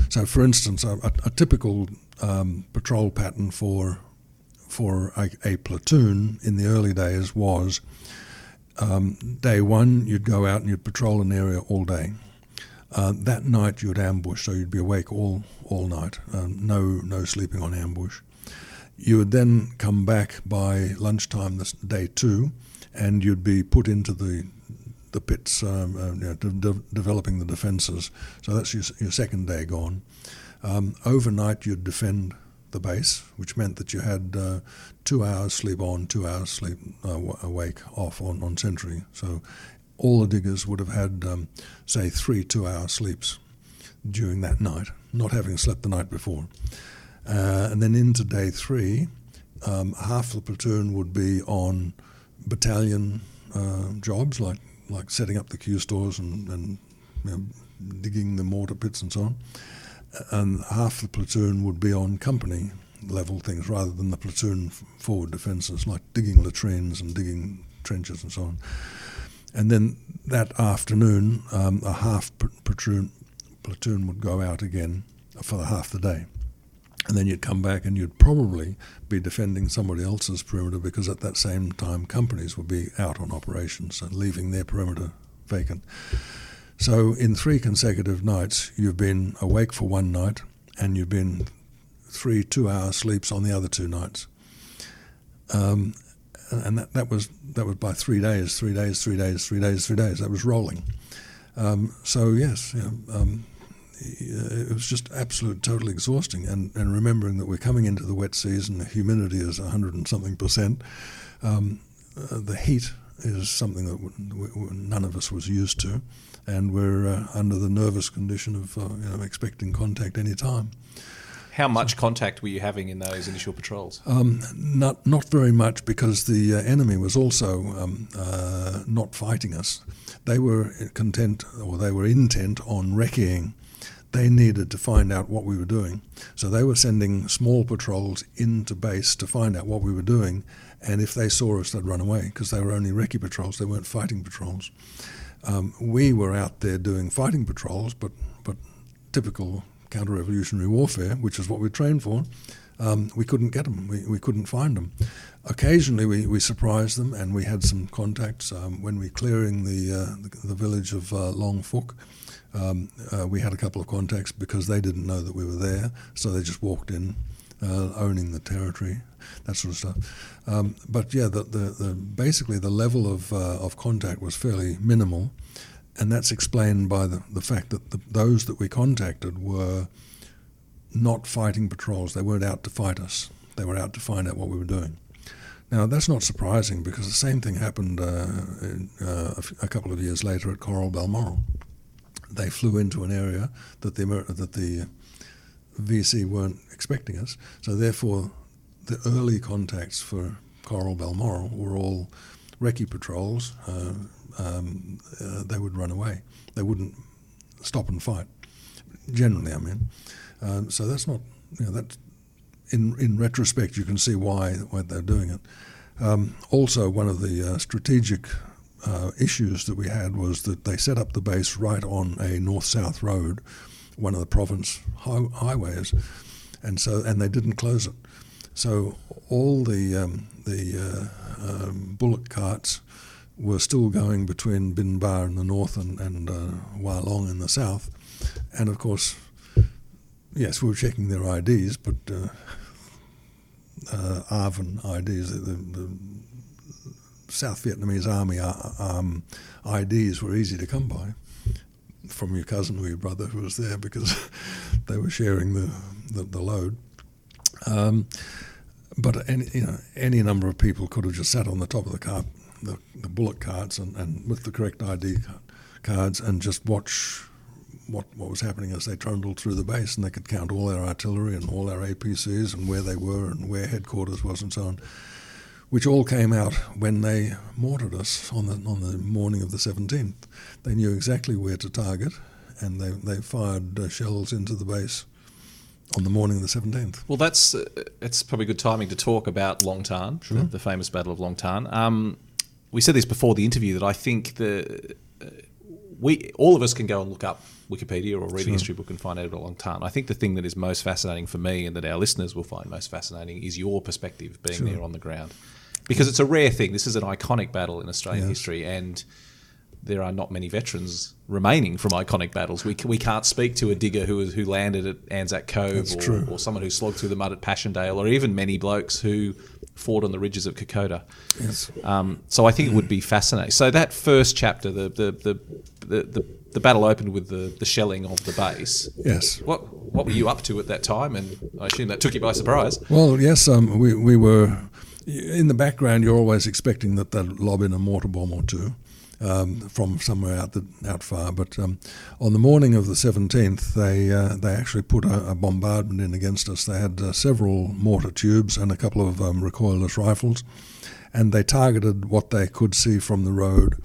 So, for instance, a typical patrol pattern for a platoon in the early days was day one you'd go out and you'd patrol an area all day. That night you'd ambush, so you'd be awake all night, no sleeping on ambush. You would then come back by lunchtime this day two, and you'd be put into the pits, developing the defences. So that's your second day gone. Overnight you'd defend the base, which meant that you had 2 hours sleep on, 2 hours sleep awake off on sentry. So all the diggers would have had, say, 3 2-hour sleeps during that night, not having slept the night before. And then into day three, half the platoon would be on battalion jobs, like setting up the Q stores and digging the mortar pits and so on. And half the platoon would be on company level things rather than the platoon forward defences, like digging latrines and digging trenches and so on. And then that afternoon, a half platoon would go out again for half the day. And then you'd come back and you'd probably be defending somebody else's perimeter, because at that same time companies would be out on operations and leaving their perimeter vacant. So in 3 consecutive nights, you've been awake for one night and you've been 3 2-hour sleeps on the other 2 nights. And that was by 3 days, 3 days, 3 days, 3 days, 3 days. That was rolling. So yes, it was just absolute, totally exhausting. And remembering that we're coming into the wet season, the humidity is 100 and something percent. The heat is something that none of us was used to, and we're under the nervous condition of expecting contact any time. How much contact were you having in those initial patrols? Not very much, because the enemy was also not fighting us. They were intent on wrecking. They needed to find out what we were doing. So they were sending small patrols into base to find out what we were doing, and if they saw us, they'd run away, because they were only recce patrols, they weren't fighting patrols. We were out there doing fighting patrols, but typical counter-revolutionary warfare, which is what we trained for, we couldn't get them, we couldn't find them. Occasionally we surprised them, and we had some contacts. When we were clearing the village of Long Phuc, we had a couple of contacts because they didn't know that we were there, so they just walked in, owning the territory, that sort of stuff. But yeah, basically the level of contact was fairly minimal, and that's explained by the fact that those that we contacted were not fighting patrols. They weren't out to fight us. They were out to find out what we were doing. Now, that's not surprising, because the same thing happened a couple of years later at Coral Balmoral. They flew into an area that the VC weren't expecting us, so therefore the early contacts for Coral Balmoral were all recce patrols. They would run away. They wouldn't stop and fight, generally, I mean. So that's not, that's, in retrospect you can see why they're doing it. Also, one of the strategic issues that we had was that they set up the base right on a north-south road, one of the province highways, and they didn't close it. So all the bullock carts were still going between Bin Ba in the north and Wa Long in the south, and of course, yes, we were checking their IDs, but ARVN IDs, the South Vietnamese Army IDs were easy to come by from your cousin or your brother who was there, because they were sharing the load. But any number of people could have just sat on the top of the car, the bullock carts, and with the correct ID cards, and just watch what was happening as they trundled through the base, and they could count all our artillery and all our APCs and where they were and where headquarters was and so on, which all came out when they mortared us on the morning of the 17th. They knew exactly where to target, and they fired shells into the base on the morning of the 17th. Well, it's probably good timing to talk about Long Tan, Sure. the famous Battle of Long Tan. We said this before the interview that I think all of us can go and look up Wikipedia or read a history book and find out about Long Tan. I think the thing that is most fascinating for me and that our listeners will find most fascinating is your perspective being there on the ground. Because it's a rare thing. This is an iconic battle in Australian history, and there are not many veterans remaining from iconic battles. We can't speak to a digger who landed at Anzac Cove, or someone who slogged through the mud at Passchendaele, or even many blokes who fought on the ridges of Kokoda. Yes. So I think it would be fascinating. So that first chapter, the battle opened with the shelling of the base. Yes. What were you up to at that time? And I assume that took you by surprise. Well, yes, we were in the background. You're always expecting that they'd lob in a mortar bomb or two. From somewhere out far, but on the morning of the 17th, they actually put a bombardment in against us. They had several mortar tubes and a couple of recoilless rifles, and they targeted what they could see from the road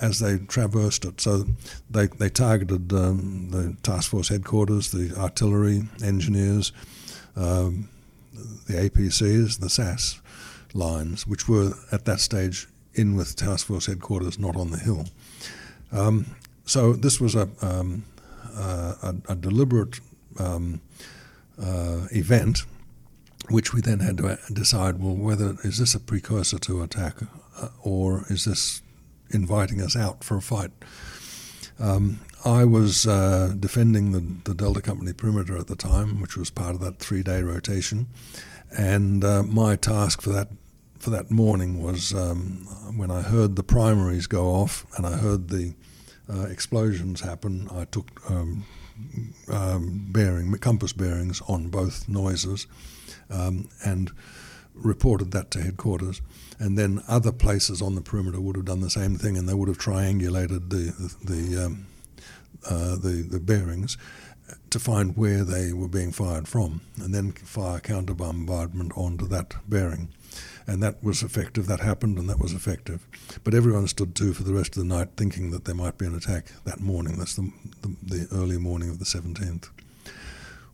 as they traversed it. So they targeted the task force headquarters, the artillery, engineers, the APCs, the SAS lines, which were at that stage in with task force headquarters, not on the hill. So this was a deliberate event, which we then had to decide, well, whether is this a precursor to attack, or is this inviting us out for a fight? I was defending the Delta Company perimeter at the time, which was part of that 3-day rotation, and my task for that morning was when I heard the primaries go off and I heard the explosions happen, I took compass bearings on both noises and reported that to headquarters. And then other places on the perimeter would have done the same thing, and they would have triangulated the bearings to find where they were being fired from, and then fire counter bombardment onto that bearing. And that was effective. That happened, and that was effective. But everyone stood to for the rest of the night, thinking that there might be an attack that morning. That's the early morning of the 17th.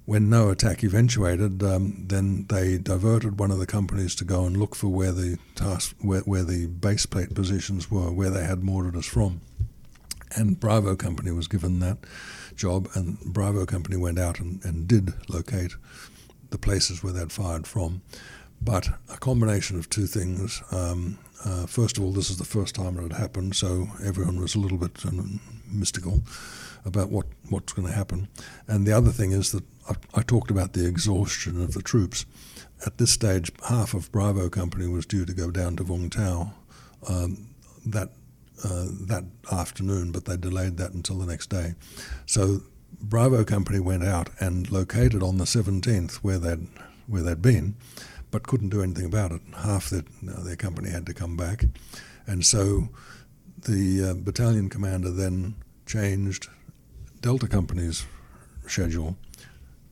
When no attack eventuated, then they diverted one of the companies to go and look for where the base plate positions were, where they had mortared us from. And Bravo Company was given that job, and Bravo Company went out and did locate the places where they'd fired from. But a combination of two things. First of all, this is the first time it had happened, so everyone was a little bit mystical about what's going to happen. And the other thing is that I talked about the exhaustion of the troops. At this stage, half of Bravo Company was due to go down to Vung Tau that afternoon, but they delayed that until the next day. So Bravo Company went out and located on the 17th where they'd been, but couldn't do anything about it. Half their company had to come back. And so the battalion commander then changed Delta Company's schedule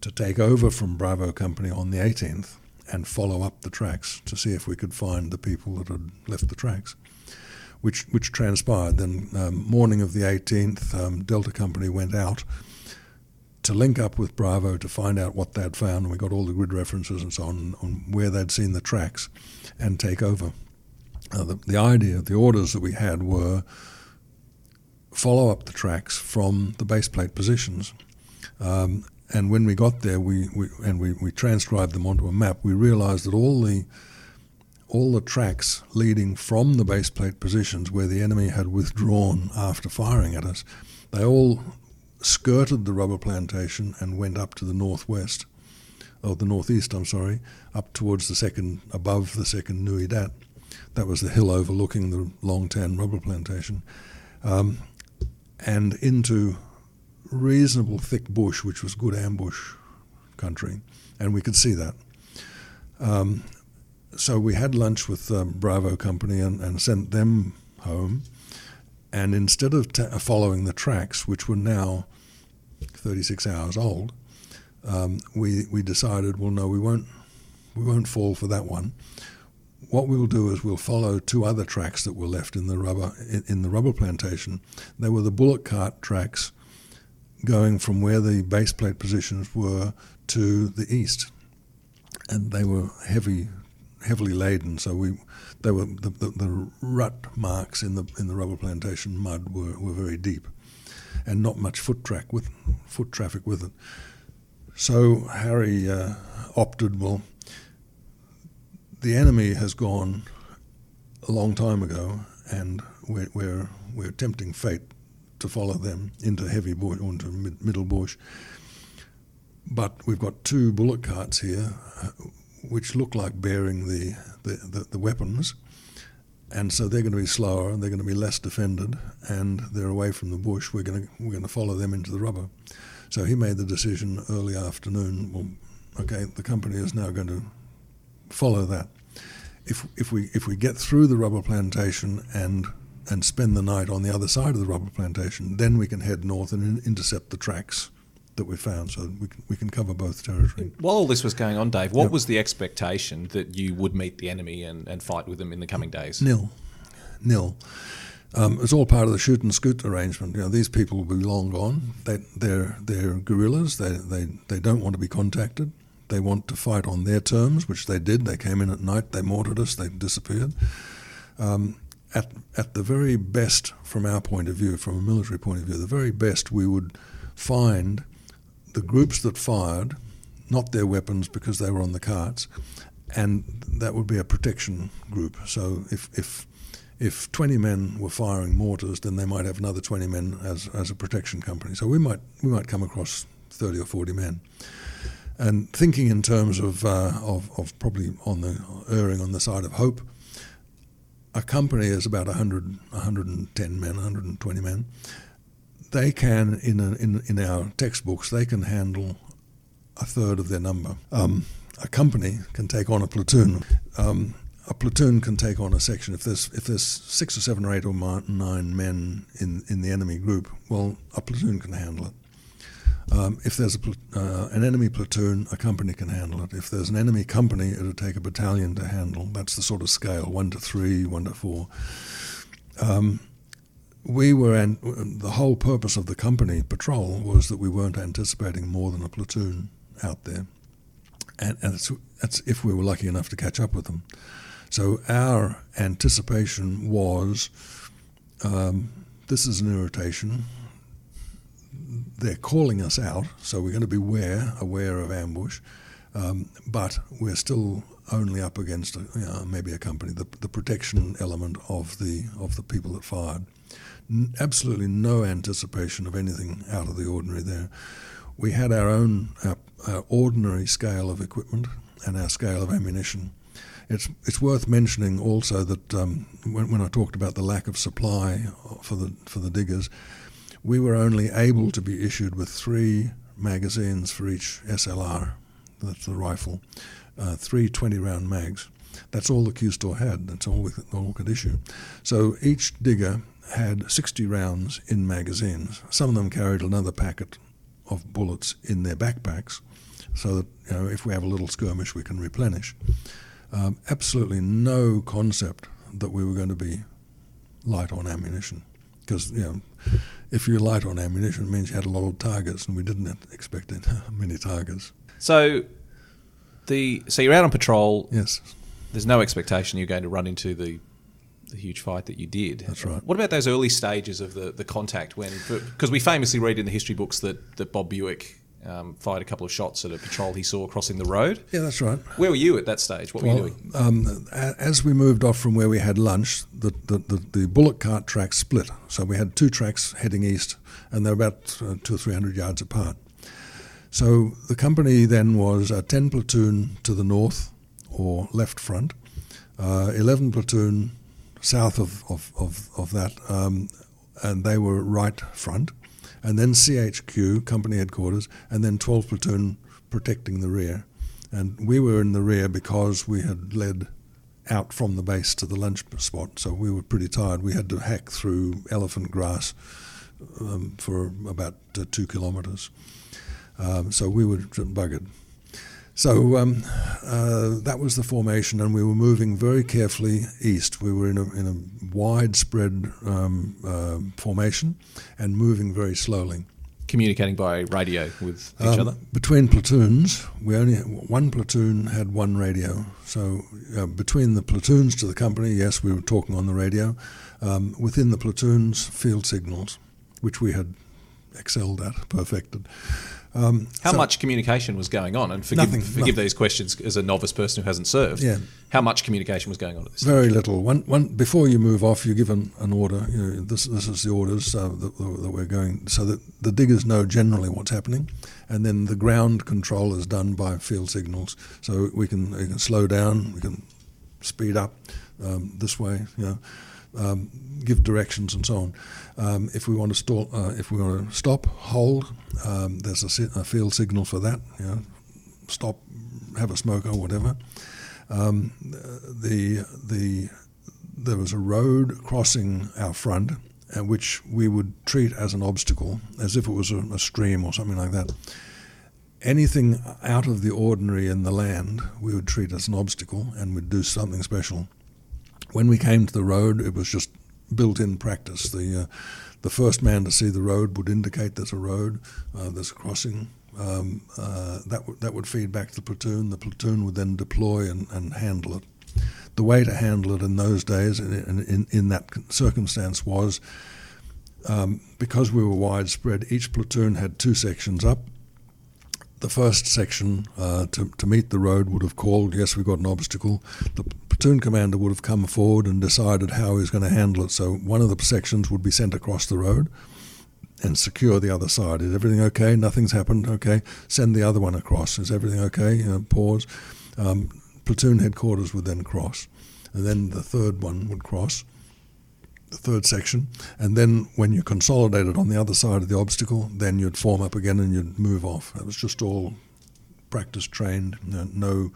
to take over from Bravo Company on the 18th and follow up the tracks to see if we could find the people that had left the tracks, which transpired. Then morning of the 18th, Delta Company went out to link up with Bravo to find out what they'd found, and we got all the grid references and so on where they'd seen the tracks, and take over. The idea, the orders that we had were follow up the tracks from the base plate positions. And when we got there, we transcribed them onto a map. We realized that all the tracks leading from the base plate positions where the enemy had withdrawn after firing at us, they all skirted the rubber plantation and went up to the northeast, up towards above the second Nui Dat. That was the hill overlooking the Long Tan rubber plantation, and into reasonable thick bush, which was good ambush country, and we could see that. So we had lunch with Bravo Company and sent them home, and instead of following the tracks, which were now 36 hours old, we decided, well, no, we won't fall for that one. What we'll do is we'll follow two other tracks that were left in the rubber plantation. They were the bullock cart tracks going from where the base plate positions were to the east, and they were heavily laden. So they were the rut marks in the rubber plantation mud were very deep, and not much foot traffic with it. So Harry opted, well, the enemy has gone a long time ago, and we're tempting fate to follow them into heavy bush, or into middle bush. But we've got 2 bullock carts here, which look like bearing the weapons, and so they're going to be slower, they're going to be less defended, and they're away from the bush. We're going to follow them into the rubber. So he made the decision early afternoon. Well, okay, the company is now going to follow that. If we get through the rubber plantation and spend the night on the other side of the rubber plantation, then we can head north and intercept the tracks that we found, so we can cover both territory. While all this was going on, Dave, what was the expectation that you would meet the enemy and fight with them in the coming days? Nil. It's all part of the shoot and scoot arrangement. These people will be long gone. They're guerrillas. They don't want to be contacted. They want to fight on their terms, which they did. They came in at night, they mortared us, they disappeared. At the very best, from our point of view, from a military point of view, the very best, we would find the groups that fired, not their weapons because they were on the carts, and that would be a protection group. So if 20 men were firing mortars, then they might have another 20 men as a protection company. So we might come across 30 or 40 men. And thinking in terms of probably erring on the side of hope, a company is about 100, 110 men, 120 men. They can, in our textbooks, they can handle a third of their number. A company can take on a platoon. A platoon can take on a section. If there's 6 or 7 or 8 or 9 men in the enemy group, well, a platoon can handle it. If there's an enemy platoon, a company can handle it. If there's an enemy company, it'll take a battalion to handle. That's the sort of scale, 1 to 3, 1 to 4. The whole purpose of the company patrol was that we weren't anticipating more than a platoon out there, and that's if we were lucky enough to catch up with them. So our anticipation was, this is an irritation. They're calling us out, so we're going to be aware of ambush, but we're still only up against maybe a company, the protection element of the people that fired. Absolutely no anticipation of anything out of the ordinary there. We had our ordinary scale of equipment and our scale of ammunition. It's worth mentioning also that when I talked about the lack of supply for the diggers, we were only able to be issued with 3 magazines for each SLR, that's the rifle, 3 20-round mags. That's all the Q store had. That's all we could issue. So each digger had 60 rounds in magazines. Some of them carried another packet of bullets in their backpacks, so that if we have a little skirmish, we can replenish. Absolutely no concept that we were going to be light on ammunition, because if you're light on ammunition, it means you had a lot of targets, and we didn't expect many targets. So you're out on patrol. Yes. There's no expectation you're going to run into the huge fight that you did. That's right. What about those early stages of the contact because we famously read in the history books that Bob Buick fired a couple of shots at a patrol he saw crossing the road? Yeah, that's right. Where were you at that stage? What were you doing? As we moved off from where we had lunch, the bullock cart tracks split. So we had 2 tracks heading east, and they're about 200 or 300 yards apart. So the company then was a 10 platoon to the north or left front, 11 platoon south of that, and they were right front, and then CHQ, company headquarters, and then 12 platoon protecting the rear. And we were in the rear because we had led out from the base to the lunch spot, so we were pretty tired. We had to hack through elephant grass for about 2 kilometres. So we were buggered. So that was the formation, and we were moving very carefully east. We were in a widespread formation and moving very slowly. communicating by radio with each other? Between platoons, one platoon had one radio. So between the platoons to the company, yes, we were talking on the radio. Within the platoons, field signals, which we had excelled at, perfected. How much communication was going on? And forgive these questions as a novice person who hasn't served. Yeah. How much communication was going on at this Very stage? little. One before you move off, you're given an order. This is the orders that we're going, so that the diggers know generally what's happening, and then the ground control is done by field signals. So we can slow down, we can speed up this way. Give directions and so on. If we want to stop, hold. There's a field signal for that. Stop, have a smoke or whatever. There was a road crossing our front, which we would treat as an obstacle, as if it was a stream or something like that. Anything out of the ordinary in the land, we would treat as an obstacle, and we'd do something special. When we came to the road, it was just built-in practice. The first man to see the road would indicate there's a road, there's a crossing. That would feed back to the platoon. The platoon would then deploy and handle it. The way to handle it in those days, in that circumstance, was because we were widespread. Each platoon had two sections up. The first section to meet the road would have called, yes, we've got an obstacle. The platoon commander would have come forward and decided how he was going to handle it. So one of the sections would be sent across the road and secure the other side. Is everything okay? Nothing's happened? Okay. Send the other one across. Is everything okay? Pause. Platoon headquarters would then cross. And then the third one would cross, the third section. And then when you consolidated on the other side of the obstacle, then you'd form up again and you'd move off. It was just all practice trained, no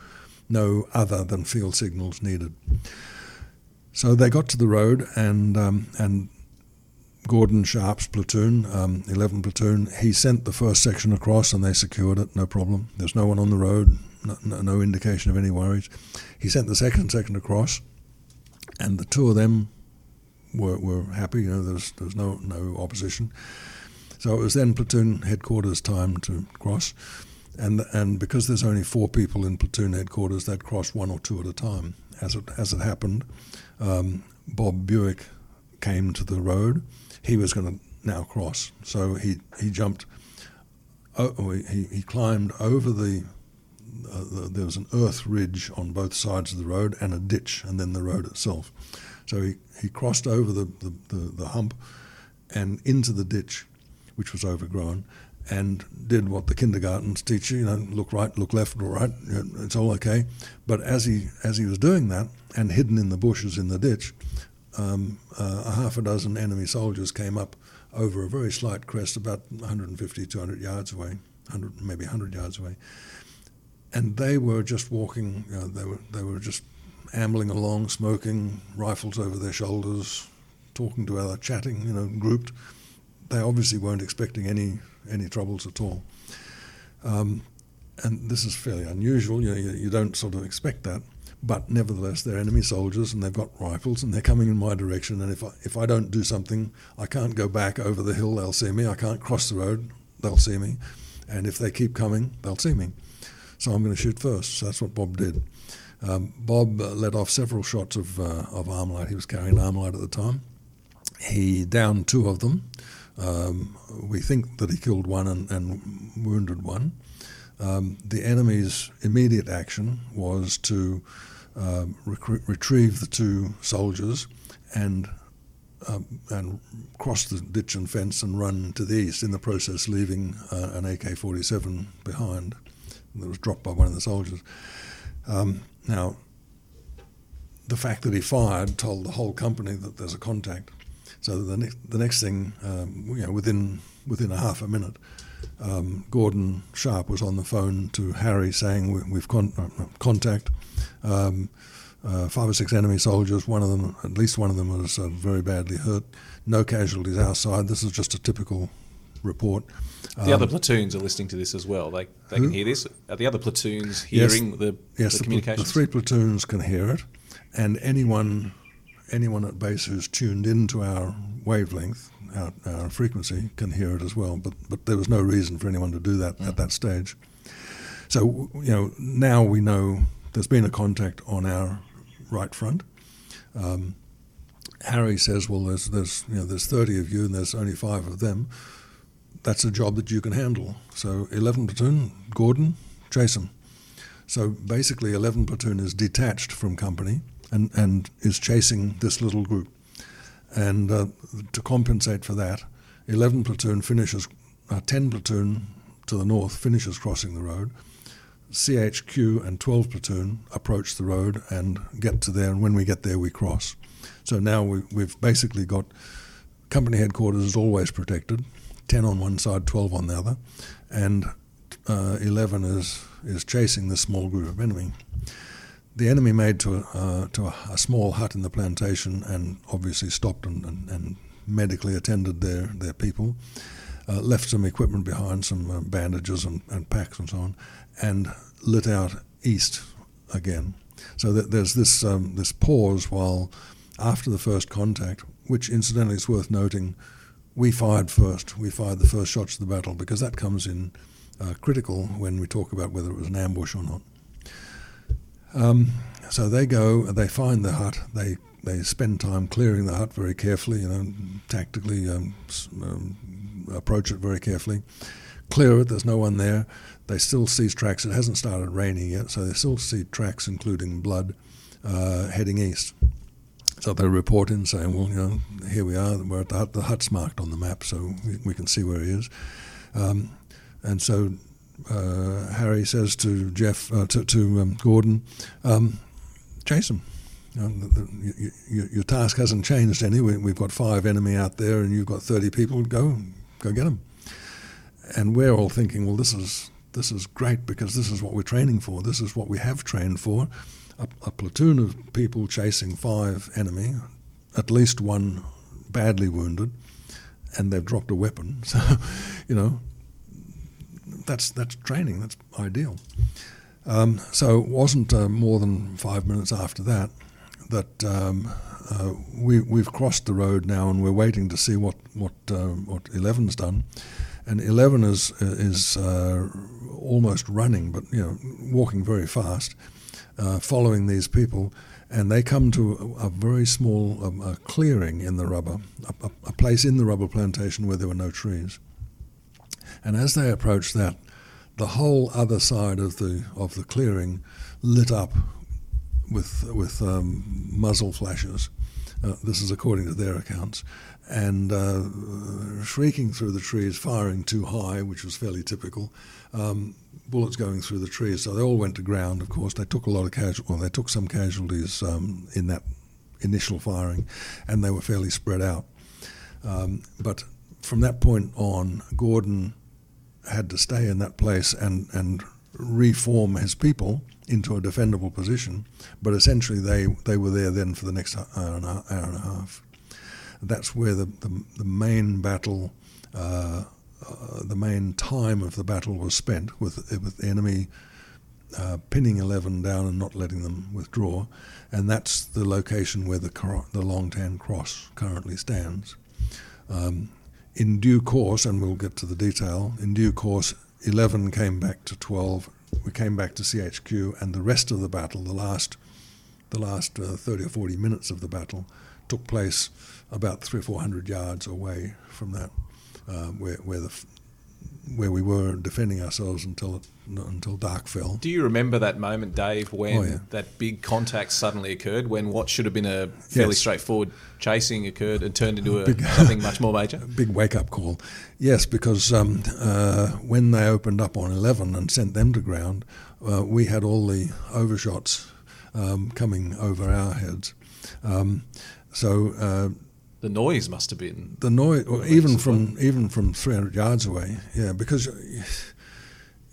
other than field signals needed. So they got to the road, and Gordon Sharp's platoon, 11 platoon, he sent the first section across and they secured it, no problem. There's no one on the road, no indication of any worries. He sent the second section across, and the two of them were happy. There was no opposition. So it was then platoon headquarters time to cross, and because there's only 4 people in platoon headquarters, they'd cross 1 or 2 at a time. As it happened, Bob Buick came to the road. He was going to now cross, so he jumped. He climbed over there was an earth ridge on both sides of the road and a ditch, and then the road itself. So he crossed over the hump and into the ditch, which was overgrown, and did what the kindergartens teach you, look right, look left, look right, it's all okay. But as he was doing that, and hidden in the bushes in the ditch, a half a dozen enemy soldiers came up over a very slight crest, about 150, 200 yards away, maybe 100 yards away. And they were just walking, they were just ambling along, smoking, rifles over their shoulders, talking to other, chatting, grouped. They obviously weren't expecting any troubles at all. And this is fairly unusual. You don't sort of expect that. But nevertheless, they're enemy soldiers and they've got rifles and they're coming in my direction. And if I don't do something, I can't go back over the hill, they'll see me. I can't cross the road, they'll see me. And if they keep coming, they'll see me. So I'm going to shoot first. So that's what Bob did. Bob let off several shots of Armalite. He was carrying Armalite at the time. He downed 2 of them. We think that he killed one and wounded one. The enemy's immediate action was to retrieve the 2 soldiers and cross the ditch and fence and run to the east, in the process leaving an AK-47 behind that was dropped by one of the soldiers. Now, the fact that he fired told the whole company that there's a contact. So the next thing, within a half a minute, Gordon Sharp was on the phone to Harry saying we've contact. 5 or 6 enemy soldiers. At least one of them was very badly hurt. No casualties our side. This is just a typical report. The other platoons are listening to this as well. They can hear this. Are the other platoons hearing the communications? The 3 platoons can hear it, and anyone anyone at base who's tuned into our wavelength, our frequency, can hear it as well. But there was no reason for anyone to do that at that stage. So, now we know there's been a contact on our right front. Harry says, well, there's 30 of you and there's only 5 of them. That's a job that you can handle. So 11 platoon, Gordon, chase them. So basically 11 platoon is detached from company and is chasing this little group. And to compensate for that, 11 platoon finishes, 10 platoon to the north finishes crossing the road. CHQ and 12 platoon approach the road and get to there, and when we get there we cross. So now we've basically got company headquarters is always protected, 10 on one side, 12 on the other, and 11 is chasing this small group of enemy. The enemy made to a small hut in the plantation and obviously stopped and medically attended their people, left some equipment behind, some bandages and packs and so on, and lit out east again. So that there's this pause while after the first contact, which incidentally is worth noting, we fired first. We fired the first shots of the battle because that comes in critical when we talk about whether it was an ambush or not. So they go, they find the hut, they spend time clearing the hut very carefully, tactically approach it very carefully, clear it, there's no one there. They still see tracks, it hasn't started raining yet, so they still see tracks including blood heading east. So they report in saying, well, here we are, we're at the hut, the hut's marked on the map, so we can see where he is. And so Harry says to Gordon, chase him. Your task hasn't changed any. We've got 5 enemy out there, and you've got 30 people. Go get them. And we're all thinking, well, this is great because this is what we're training for. This is what we have trained for. A platoon of people chasing 5 enemy, at least 1 badly wounded, and they've dropped a weapon. So, that's training. That's ideal. So it wasn't more than 5 minutes after that we've crossed the road now, and we're waiting to see what 11's done. And 11 is almost running, but walking very fast, following these people, and they come to a very small clearing in the rubber, a place in the rubber plantation where there were no trees. And as they approach that, the whole other side of the clearing lit up with muzzle flashes. This is according to their accounts, and shrieking through the trees, firing too high, which was fairly typical. Bullets going through the trees, so they all went to ground. Of course, they took they took some casualties in that initial firing, and they were fairly spread out. But from that point on, Gordon had to stay in that place and reform his people into a defendable position, but essentially they were there then for the next hour and a half. That's where the main battle, the main time of the battle was spent, with the enemy pinning 11 down and not letting them withdraw, and that's the location where the Long Tan Cross currently stands. In due course, and we'll get to the detail, in due course 11 came back to 12, we came back to CHQ, and the rest of the battle, the last 30 or 40 minutes of the battle, took place about 300 or 400 yards away from that, where we were defending ourselves until dark fell. Do you remember that moment, Dave, when that big contact suddenly occurred, when what should have been a fairly straightforward chasing occurred and turned into something much more major? Big wake-up call. Yes, because when they opened up on 11 and sent them to ground, we had all the overshots coming over our heads. The noise must have been the noise, or even from 300 yards away. Yeah, because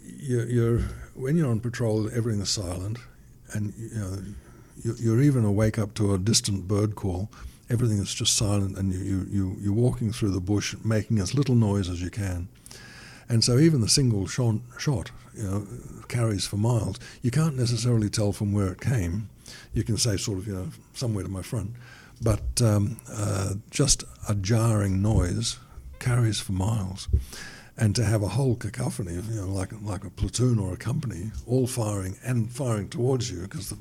you're when you're on patrol, everything is silent, and you're even awake up to a distant bird call. Everything is just silent, and you're walking through the bush, making as little noise as you can. And so even the single shot, carries for miles. You can't necessarily tell from where it came. You can say sort of, somewhere to my front. but just a jarring noise carries for miles. And to have a whole cacophony, like a platoon or a company, all firing and firing towards you, because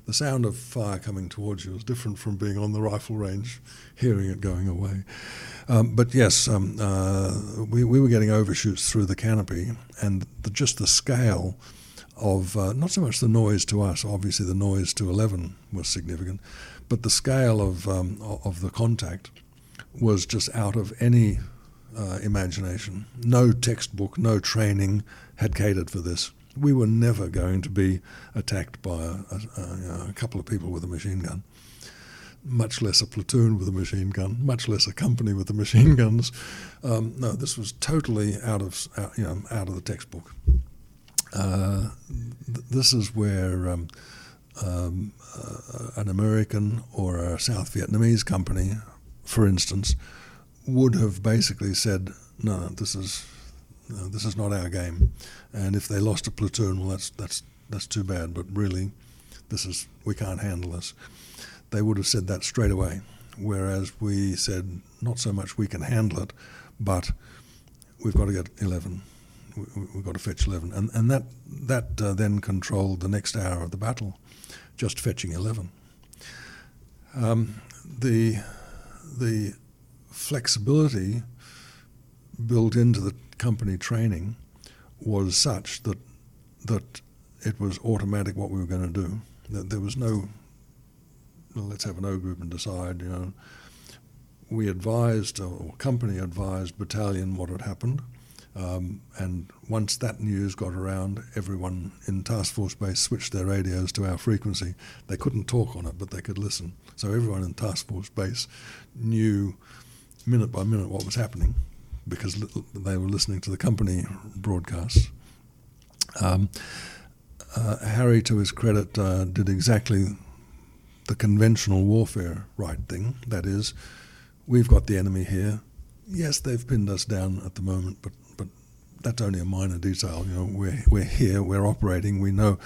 the sound of fire coming towards you is different from being on the rifle range, hearing it going away. But yes, we were getting overshoots through the canopy, and just the scale of, not so much the noise to us, obviously the noise to 11 was significant, but the scale of the contact was just out of any imagination. No textbook, no training had catered for this. We were never going to be attacked by a couple of people with a machine gun, much less a platoon with a machine gun, much less a company with the machine guns. No, this was totally out of the textbook. This is where an American or a South Vietnamese company, for instance, would have basically said, no, this is not our game, and if they lost a platoon, well, that's too bad. But really, we can't handle this. They would have said that straight away. Whereas we said, not so much we can handle it, but we've got to get 11. We've got to fetch 11, and that then controlled the next hour of the battle, just fetching 11. The flexibility built into the company training was such that it was automatic what we were going to do. There was no, well, let's have an O group and decide. We advised, or company advised battalion what had happened, and once that news got around, everyone in task force base switched their radios to our frequency. They couldn't talk on it, but they could listen. So everyone in task force base knew minute by minute what was happening, because they were listening to the company broadcasts. Harry, to his credit, did exactly the conventional warfare right thing. That is, we've got the enemy here. Yes, they've pinned us down at the moment, but that's only a minor detail. We're here, we're operating, we know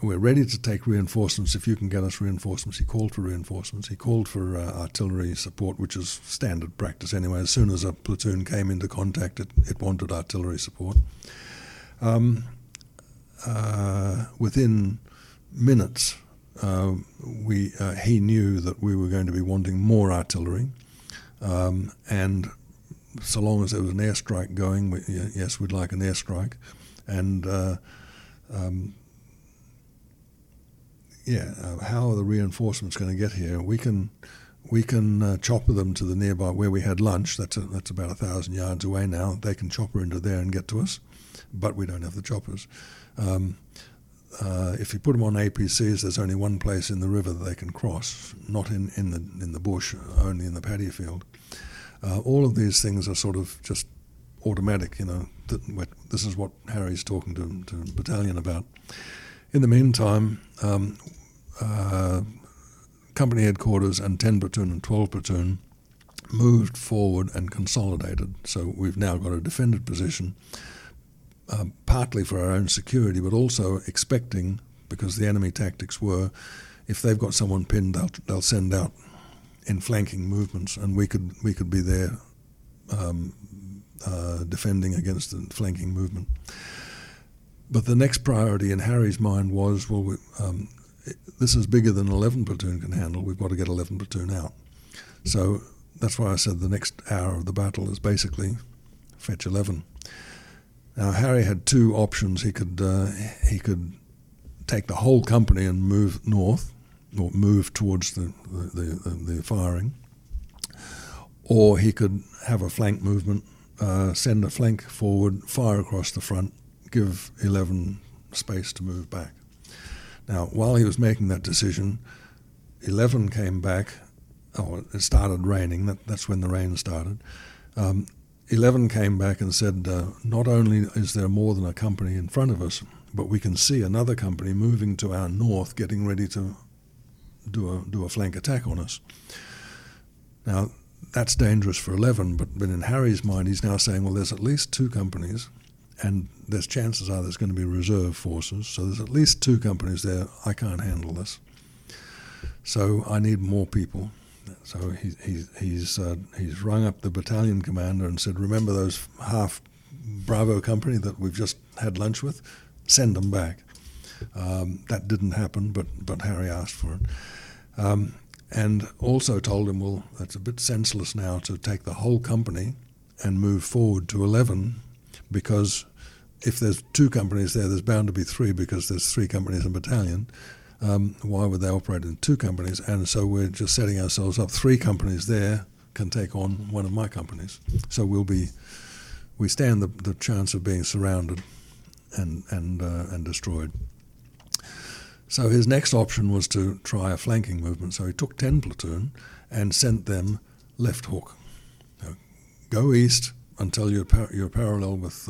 we're ready to take reinforcements if you can get us reinforcements. He called for reinforcements. He called for artillery support, which is standard practice anyway. As soon as a platoon came into contact, it wanted artillery support. Within minutes, he knew that we were going to be wanting more artillery, and so long as there was an airstrike going, yes, we'd like an airstrike, and how are the reinforcements going to get here? We can chopper them to the nearby where we had lunch. That's about 1,000 yards away now. They can chopper into there and get to us, but we don't have the choppers. If you put them on APCs, there's only one place in the river that they can cross, not in the bush, only in the paddy field. All of these things are sort of just automatic. This is what Harry's talking to battalion about. In the meantime, company headquarters and 10 platoon and 12 platoon moved forward and consolidated. So we've now got a defended position, partly for our own security, but also expecting, because the enemy tactics were, if they've got someone pinned, they'll send out in flanking movements, and we could be there defending against the flanking movement. But the next priority in Harry's mind was, this is bigger than 11 platoon can handle. We've got to get 11 platoon out. So that's why I said the next hour of the battle is basically fetch 11. Now Harry had two options. He could take the whole company and move north, or move towards the firing, or he could have a flank movement, send a flank forward, fire across the front, give 11 space to move back. Now, while he was making that decision, 11 came back. It started raining. That's when the rain started. 11 came back and said, not only is there more than a company in front of us, but we can see another company moving to our north, getting ready to do a flank attack on us. Now, that's dangerous for 11, but in Harry's mind, he's now saying, well, there's at least two companies, and there's chances are there's going to be reserve forces, so there's at least two companies there. I can't handle this. So I need more people. So he's rung up the battalion commander and said, remember those half Bravo company that we've just had lunch with? Send them back. That didn't happen, but Harry asked for it. And also told him, well, that's a bit senseless now to take the whole company and move forward to 11, because if there's 2 companies there's bound to be 3, because there's 3 companies in battalion. Why would they operate in 2 companies? And so we're just setting ourselves up. 3 companies there can take on one of my companies. So we stand the chance of being surrounded and destroyed. So his next option was to try a flanking movement. So he took 10 platoon and sent them left hook. Go east until you're parallel with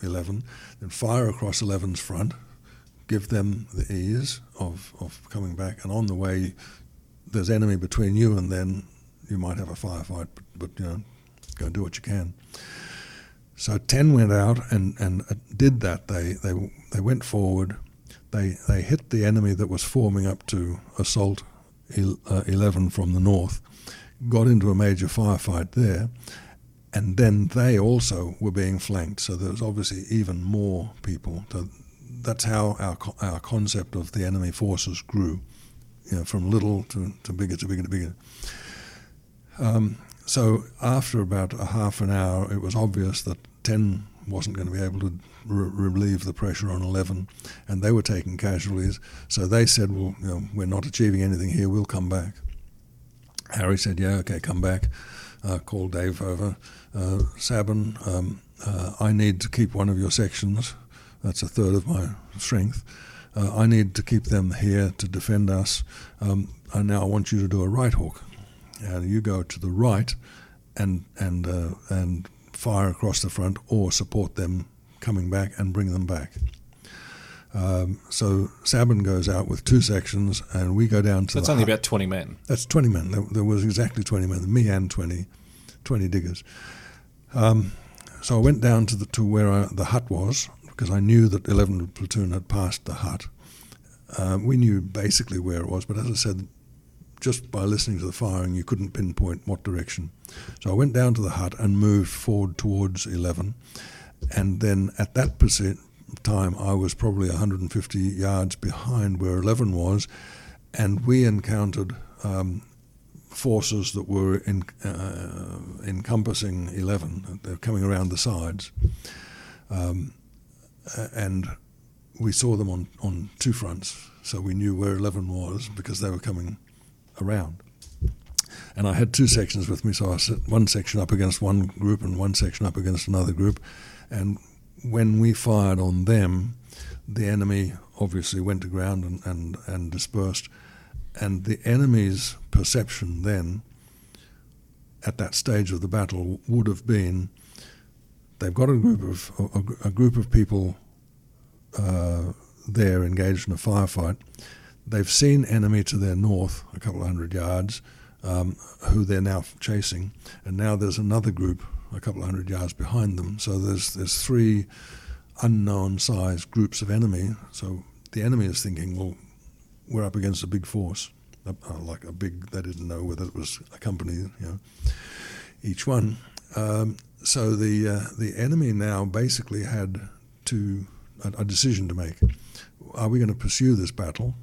11, then fire across 11's front, give them the ease of coming back, and on the way there's enemy between you and then you might have a firefight, but go and do what you can. So 10 went out and did that. They went forward. They hit the enemy that was forming up to assault 11 from the north, got into a major firefight there, and then they also were being flanked. So there was obviously even more people. So that's how our concept of the enemy forces grew, from little to bigger to bigger to bigger. So after about a half an hour, it was obvious that 10 wasn't going to be able to relieve the pressure on 11, and they were taking casualties. So they said, well, we're not achieving anything here, we'll come back. Harry said, yeah, okay, come back. Called Dave over. Sabben, I need to keep one of your sections. That's a third of my strength. I need to keep them here to defend us. And now I want you to do a right hook. And you go to the right and fire across the front, or support them coming back and bring them back. So Sabben goes out with 2 sections, and we go down to That's only about 20 men. That's 20 men. There was exactly 20 men, me and 20 diggers. So I went down to where the hut was, because I knew that 11 platoon had passed the hut. We knew basically where it was, but as I said, just by listening to the firing, you couldn't pinpoint what direction. So I went down to the hut and moved forward towards 11. And then at that time, I was probably 150 yards behind where 11 was, and we encountered forces that were encompassing 11. They're coming around the sides. And we saw them on 2 fronts, so we knew where 11 was because they were coming around. And I had 2 sections with me, so I set one section up against one group and one section up against another group. And when we fired on them, the enemy obviously went to ground and dispersed. And the enemy's perception then, at that stage of the battle, would have been, they've got a group of people there engaged in a firefight. They've seen enemy to their north, a couple of 100 yards, who they're now chasing, and now there's another group a couple of 100 yards behind them. So there's 3 unknown sized groups of enemy. So the enemy is thinking, well, we're up against a big force, like a big. They didn't know whether it was a company, each one. So the enemy now basically had a decision to make. Are we going to pursue this battle?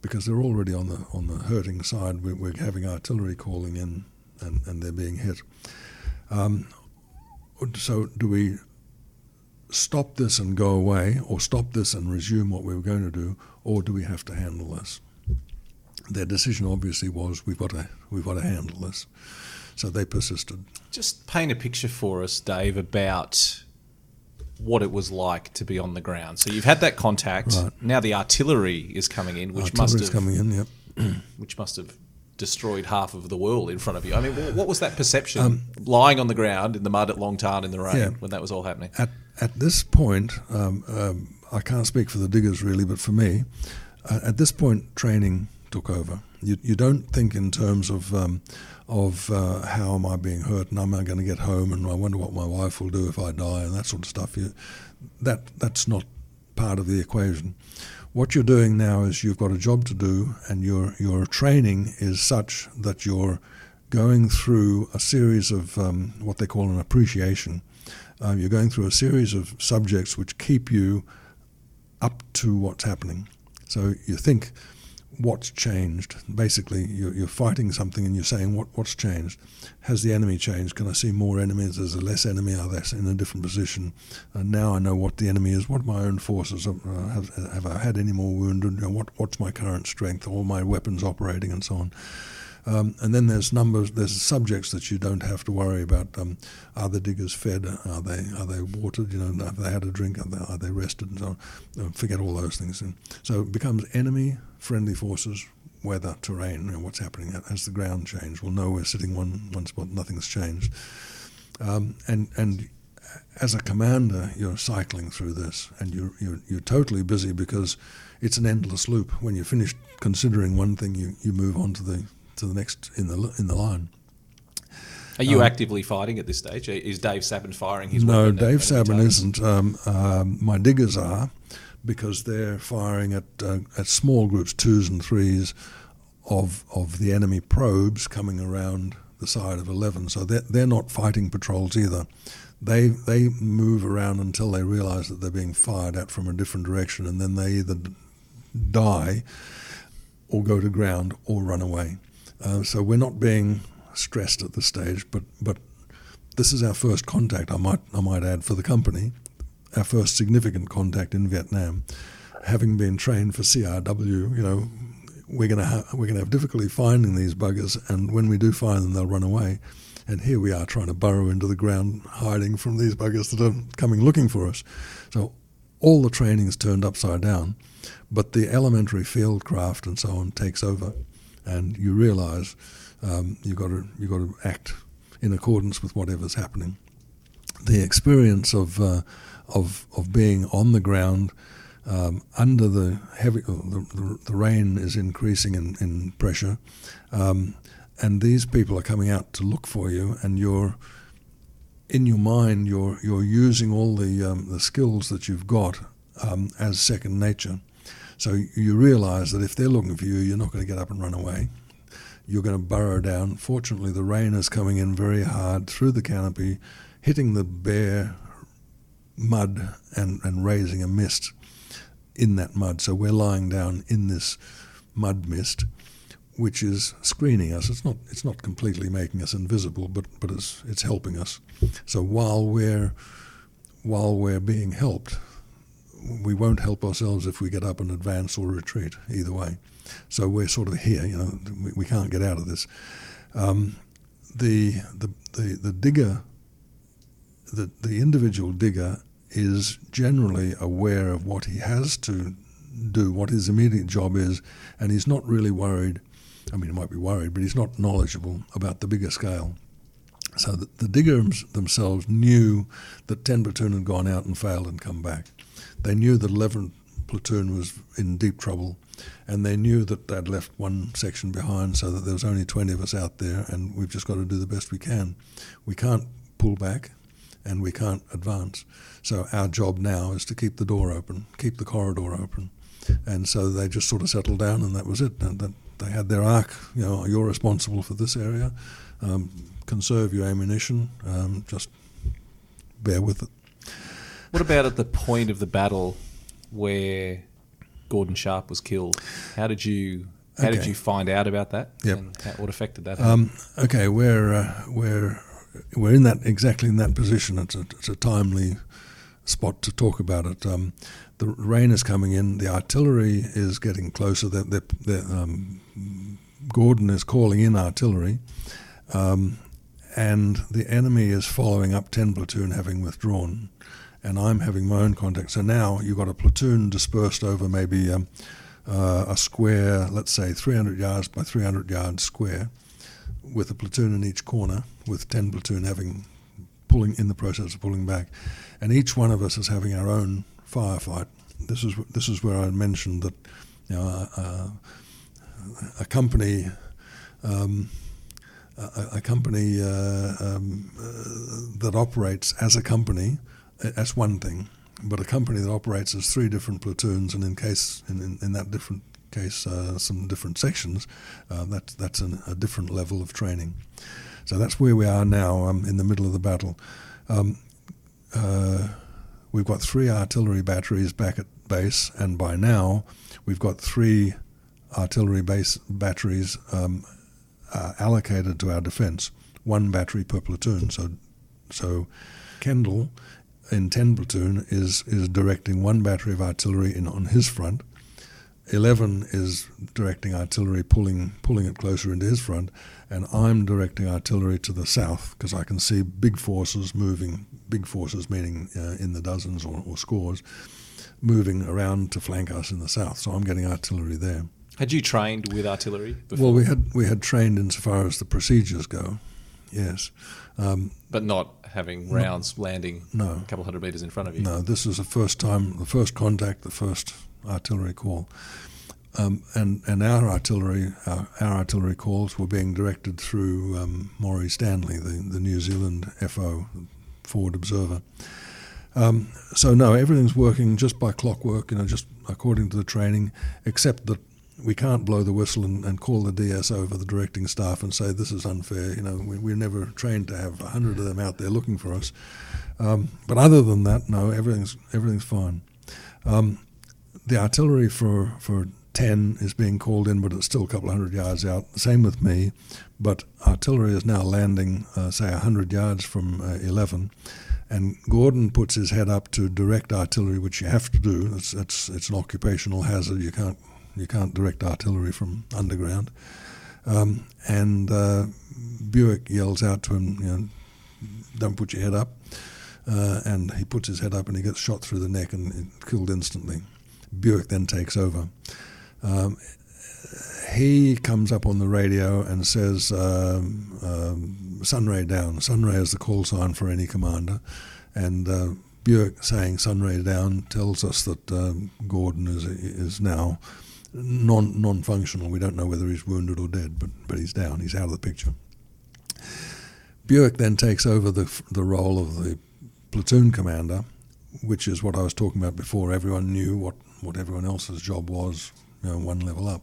Because they're already on the hurting side. We're having artillery calling in, and they're being hit. So do we stop this and go away, or stop this and resume what we were going to do, or do we have to handle this? Their decision obviously was we've got to handle this. So they persisted. Just paint a picture for us, Dave, about what it was like to be on the ground. So you've had that contact. Right. Now the artillery is coming in, which must have destroyed half of the world in front of you. I mean, what was that perception, lying on the ground in the mud at Longtarn in the rain when that was all happening? At this point, I can't speak for the diggers really, but for me, at this point, training took over. You don't think in terms of how am I being hurt and am I going to get home and I wonder what my wife will do if I die and that sort of stuff. That's not part of the equation. What you're doing now is you've got a job to do, and your training is such that you're going through a series of what they call an appreciation. You're going through a series of subjects which keep you up to what's happening. So you think, what's changed? Basically, you're fighting something and you're saying, what's changed? Has the enemy changed? Can I see more enemies? Is there less enemy? Are they in a different position? Now I know what the enemy is. What are my own forces? Have I had any more wounded? What's my current strength? All my weapons operating and so on. And then there's subjects that you don't have to worry about. Are the diggers fed? Are they watered? Have they had a drink? Are they rested? And so on. Forget all those things. And so it becomes enemy, friendly forces, weather, terrain. What's happening? Has the ground changed? We'll know we're sitting one spot. Nothing's changed. And as a commander, you're cycling through this, and you're totally busy because it's an endless loop. When you're finished considering one thing, you move on to the next in the line. Are you actively fighting at this stage? Is Dave Sabben firing his No, weapon? Dave Sabben isn't. My diggers are, because they're firing at small groups, 2s and 3s, of the enemy probes coming around the side of 11. So they're not fighting patrols either. They move around until they realise that they're being fired at from a different direction, and then they either die or go to ground or run away. So we're not being stressed at this stage, but this is our first contact, I might add, for the company, our first significant contact in Vietnam. Having been trained for CRW, we're going to have difficulty finding these buggers, and when we do find them, they'll run away. And here we are trying to burrow into the ground, hiding from these buggers that are coming looking for us. So all the training is turned upside down, but the elementary field craft and so on takes over. And you realise you've got to act in accordance with whatever's happening. The experience of being on the ground under the heavy, the rain is increasing in pressure, and these people are coming out to look for you, and in your mind you're using all the skills that you've got as second nature. So you realise that if they're looking for you, you're not going to get up and run away. You're going to burrow down. Fortunately, the rain is coming in very hard through the canopy, hitting the bare mud and raising a mist in that mud. So we're lying down in this mud mist, which is screening us. It's not completely making us invisible, but it's helping us. So while we're being helped, we won't help ourselves if we get up and advance or retreat, either way. So we're sort of here, we can't get out of this. The digger, the individual digger is generally aware of what he has to do, what his immediate job is, and he's not really worried. I mean, he might be worried, but he's not knowledgeable about the bigger scale. So the diggers themselves knew that 10 Platoon had gone out and failed and come back. They knew that 11 Platoon was in deep trouble, and they knew that they'd left one section behind, so that there was only 20 of us out there, and we've just got to do the best we can. We can't pull back, and we can't advance. So our job now is to keep the door open, keep the corridor open. And so they just sort of settled down, and that was it. And they had their arc, you're responsible for this area, conserve your ammunition, just bear with it. What about at the point of the battle where Gordon Sharp was killed? How did you find out about that? Yep. And what affected that? Okay, we're in that position. It's a timely spot to talk about it. The rain is coming in. The artillery is getting closer. Gordon is calling in artillery, and the enemy is following up 10 Platoon, having withdrawn, and I'm having my own contact. So now you've got a platoon dispersed over maybe a square, let's say 300 yards by 300 yards square, with a platoon in each corner, with 10 Platoon in the process of pulling back, and each one of us is having our own firefight. This is where I mentioned that a company that operates as a company, that's one thing. but a company that operates as 3 different platoons, and in that different case, some different sections, that's a different level of training. So that's where we are now, in the middle of the battle. We've got 3 artillery batteries back at base, and by now we've got 3 artillery batteries allocated to our defence, 1 battery per platoon. So Kendall in 10 platoon is directing 1 battery of artillery on his front. 11 is directing artillery, pulling it closer into his front, and I'm directing artillery to the south because I can see big forces moving, big forces meaning in the dozens or scores, moving around to flank us in the south. So I'm getting artillery there. Had you trained with artillery before? Well, we had trained insofar as the procedures go, yes. But not having rounds landing no. a couple hundred metres in front of you? No, this was the first contact, the first artillery call. And our artillery calls were being directed through Maury Stanley, the New Zealand FO, Forward Observer. So no, everything's working just by clockwork, just according to the training, except that we can't blow the whistle and call the DS over the directing staff and say this is unfair. We're never trained to have 100 of them out there looking for us. But other than that, no, everything's fine. The artillery for 10 is being called in, but it's still a couple of 100 yards out. The same with me, but artillery is now landing, say, 100 yards from 11, and Gordon puts his head up to direct artillery, which you have to do. It's an occupational hazard. You can't direct artillery from underground. And Buick yells out to him, "Don't put your head up." And he puts his head up and he gets shot through the neck and killed instantly. Buick then takes over. He comes up on the radio and says, "Sunray down." Sunray is the call sign for any commander. And Buick saying "Sunray down" tells us that Gordon is now non-functional. We don't know whether he's wounded or dead, but he's down. He's out of the picture. Buick then takes over the role of the platoon commander, which is what I was talking about before. Everyone knew what everyone else's job was, one level up.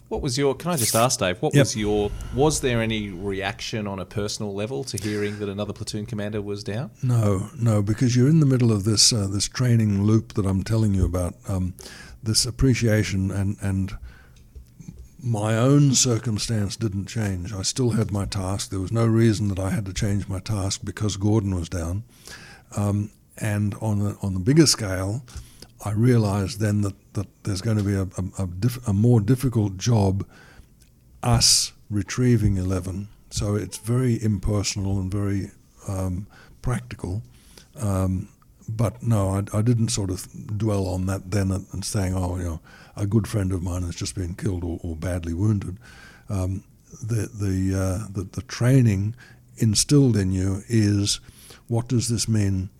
What was can I just ask, Dave, was there any reaction on a personal level to hearing that another platoon commander was down? No, because you're in the middle of this training loop that I'm telling you about, this appreciation, and my own circumstance didn't change. I still had my task. There was no reason that I had to change my task because Gordon was down. And on the bigger scale, I realised then that there's going to be a more difficult job, us retrieving 11. So it's very impersonal and very practical. But no, I didn't sort of dwell on that then and saying, a good friend of mine has just been killed or badly wounded. The training instilled in you is, what does this mean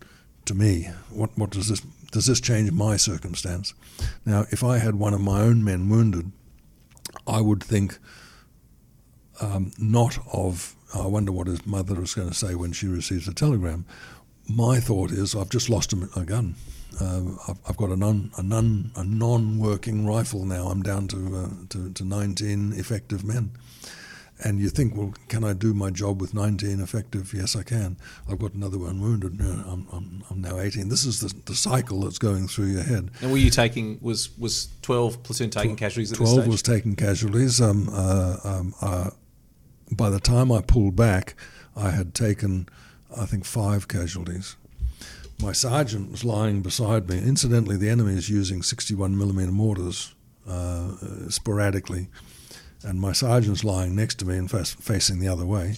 to me? What does this change my circumstance? Now, if I had one of my own men wounded, I would think not of, I wonder what his mother is going to say when she receives a telegram. My thought is, I've just lost a gun. I've got a non-working rifle now. I'm down to 19 effective men. And you think, well, can I do my job with 19 effective? Yes, I can. I've got another one wounded. I'm now 18. This is the cycle that's going through your head. And were you taking, was 12 platoon taking casualties at this stage? 12 was taking casualties. By the time I pulled back, I had taken, I think, 5 casualties. My sergeant was lying beside me. Incidentally, the enemy is using 61mm mortars sporadically. And my sergeant's lying next to me and facing the other way.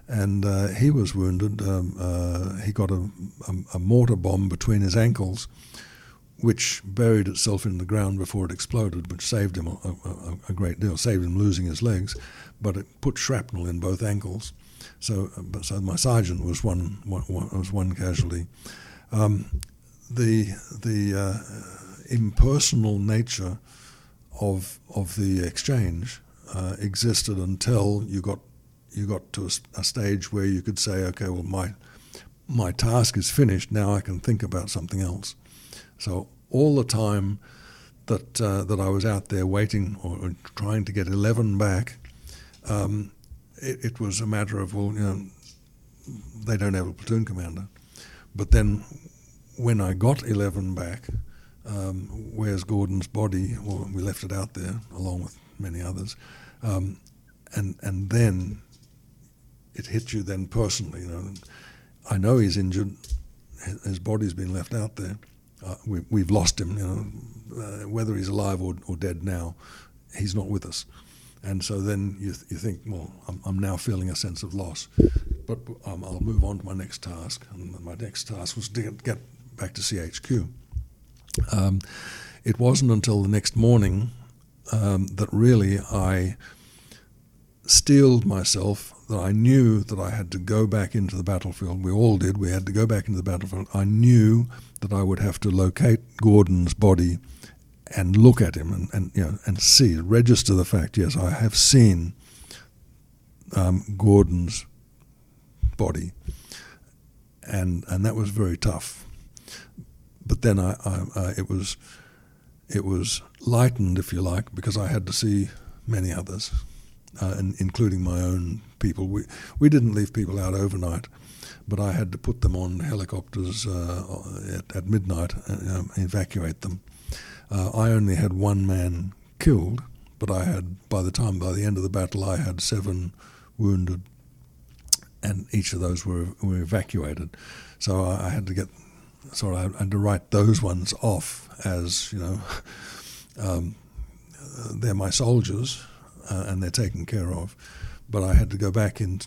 And he was wounded. He got a mortar bomb between his ankles, which buried itself in the ground before it exploded, which saved him a great deal, saved him losing his legs. But it put shrapnel in both ankles. So my sergeant was one casualty. The impersonal nature of the exchange existed until you got to a stage where you could say, okay, well, my task is finished, now I can think about something else. So all the time that I was out there waiting or trying to get 11 back, it was a matter of, well, they don't have a platoon commander. But then when I got 11 back, where's Gordon's body? Well, we left it out there along with many others. And then it hit you then personally. I know he's injured. His body's been left out there. We've lost him. Whether he's alive or dead now, he's not with us. And so then you think, well, I'm now feeling a sense of loss. But I'll move on to my next task. And my next task was to get back to CHQ. It wasn't until the next morning that really I steeled myself, that I knew that I had to go back into the battlefield. We all did. We had to go back into the battlefield. I knew that I would have to locate Gordon's body and look at him and see, register the fact, yes, I have seen Gordon's body. And that was very tough. But then it was lightened, if you like, because I had to see many others, and including my own people. We didn't leave people out overnight, but I had to put them on helicopters at midnight and evacuate them. I only had one man killed, but I had, by the end of the battle, I had 7 wounded, and each of those were evacuated. So I had to I had to write those ones off as, they're my soldiers and they're taken care of. But I had to go back in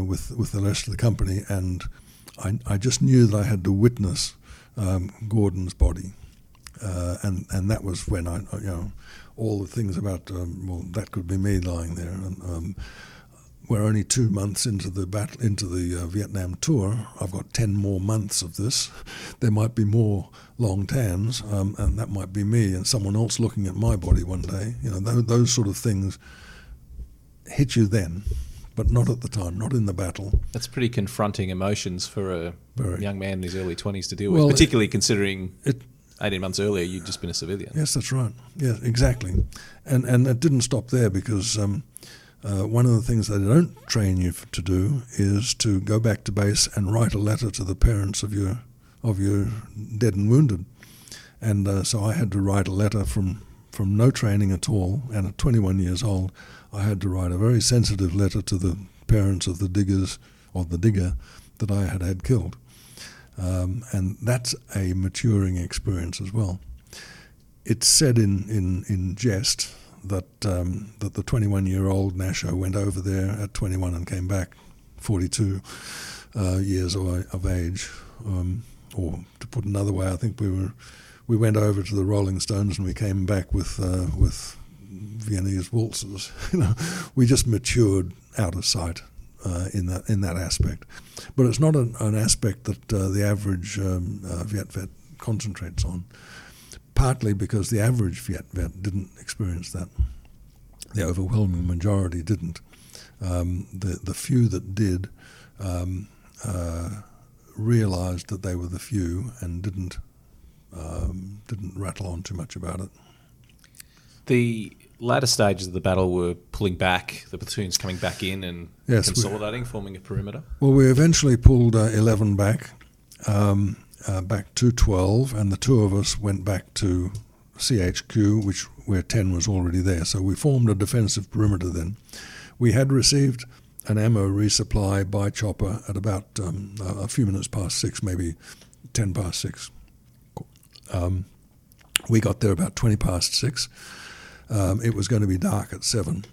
with the rest of the company, and I just knew that I had to witness Gordon's body. And that was when all the things about, that could be me lying there. And we're only 2 months into the Vietnam tour. I've got 10 more months of this. There might be more long tans, and that might be me and someone else looking at my body one day. Those sort of things hit you then, but not at the time, not in the battle. That's pretty confronting emotions for a young man in his early 20s to deal with, Well, particularly considering 18 months earlier you'd just been a civilian. Yes, that's right. Yeah, exactly. And it didn't stop there, because one of the things they don't train you to do is to go back to base and write a letter to the parents of your dead and wounded. And so I had to write a letter from no training at all, and at 21 years old, I had to write a very sensitive letter to the parents of the diggers, or the digger that I had killed. And that's a maturing experience as well. It's said in jest that the 21-year-old Nasho went over there at 21 and came back 42 years of age. Or to put another way, I think we went over to the Rolling Stones and we came back with Viennese waltzes. We just matured out of sight in that aspect. But it's not an aspect that the average Viet vet concentrates on. Partly because the average Viet vet didn't experience that. The overwhelming majority didn't. The few that did realised that they were the few and didn't rattle on too much about it. The latter stages of the battle were pulling back, the platoons coming back in and consolidating, forming a perimeter? Well, we eventually pulled 11 back. Back to 12, and the 2 of us went back to CHQ, where 10 was already there. So we formed a defensive perimeter then. We had received an ammo resupply by chopper at about a few minutes past 6, maybe 10 past 6. We got there about 20 past 6. It was going to be dark at 7.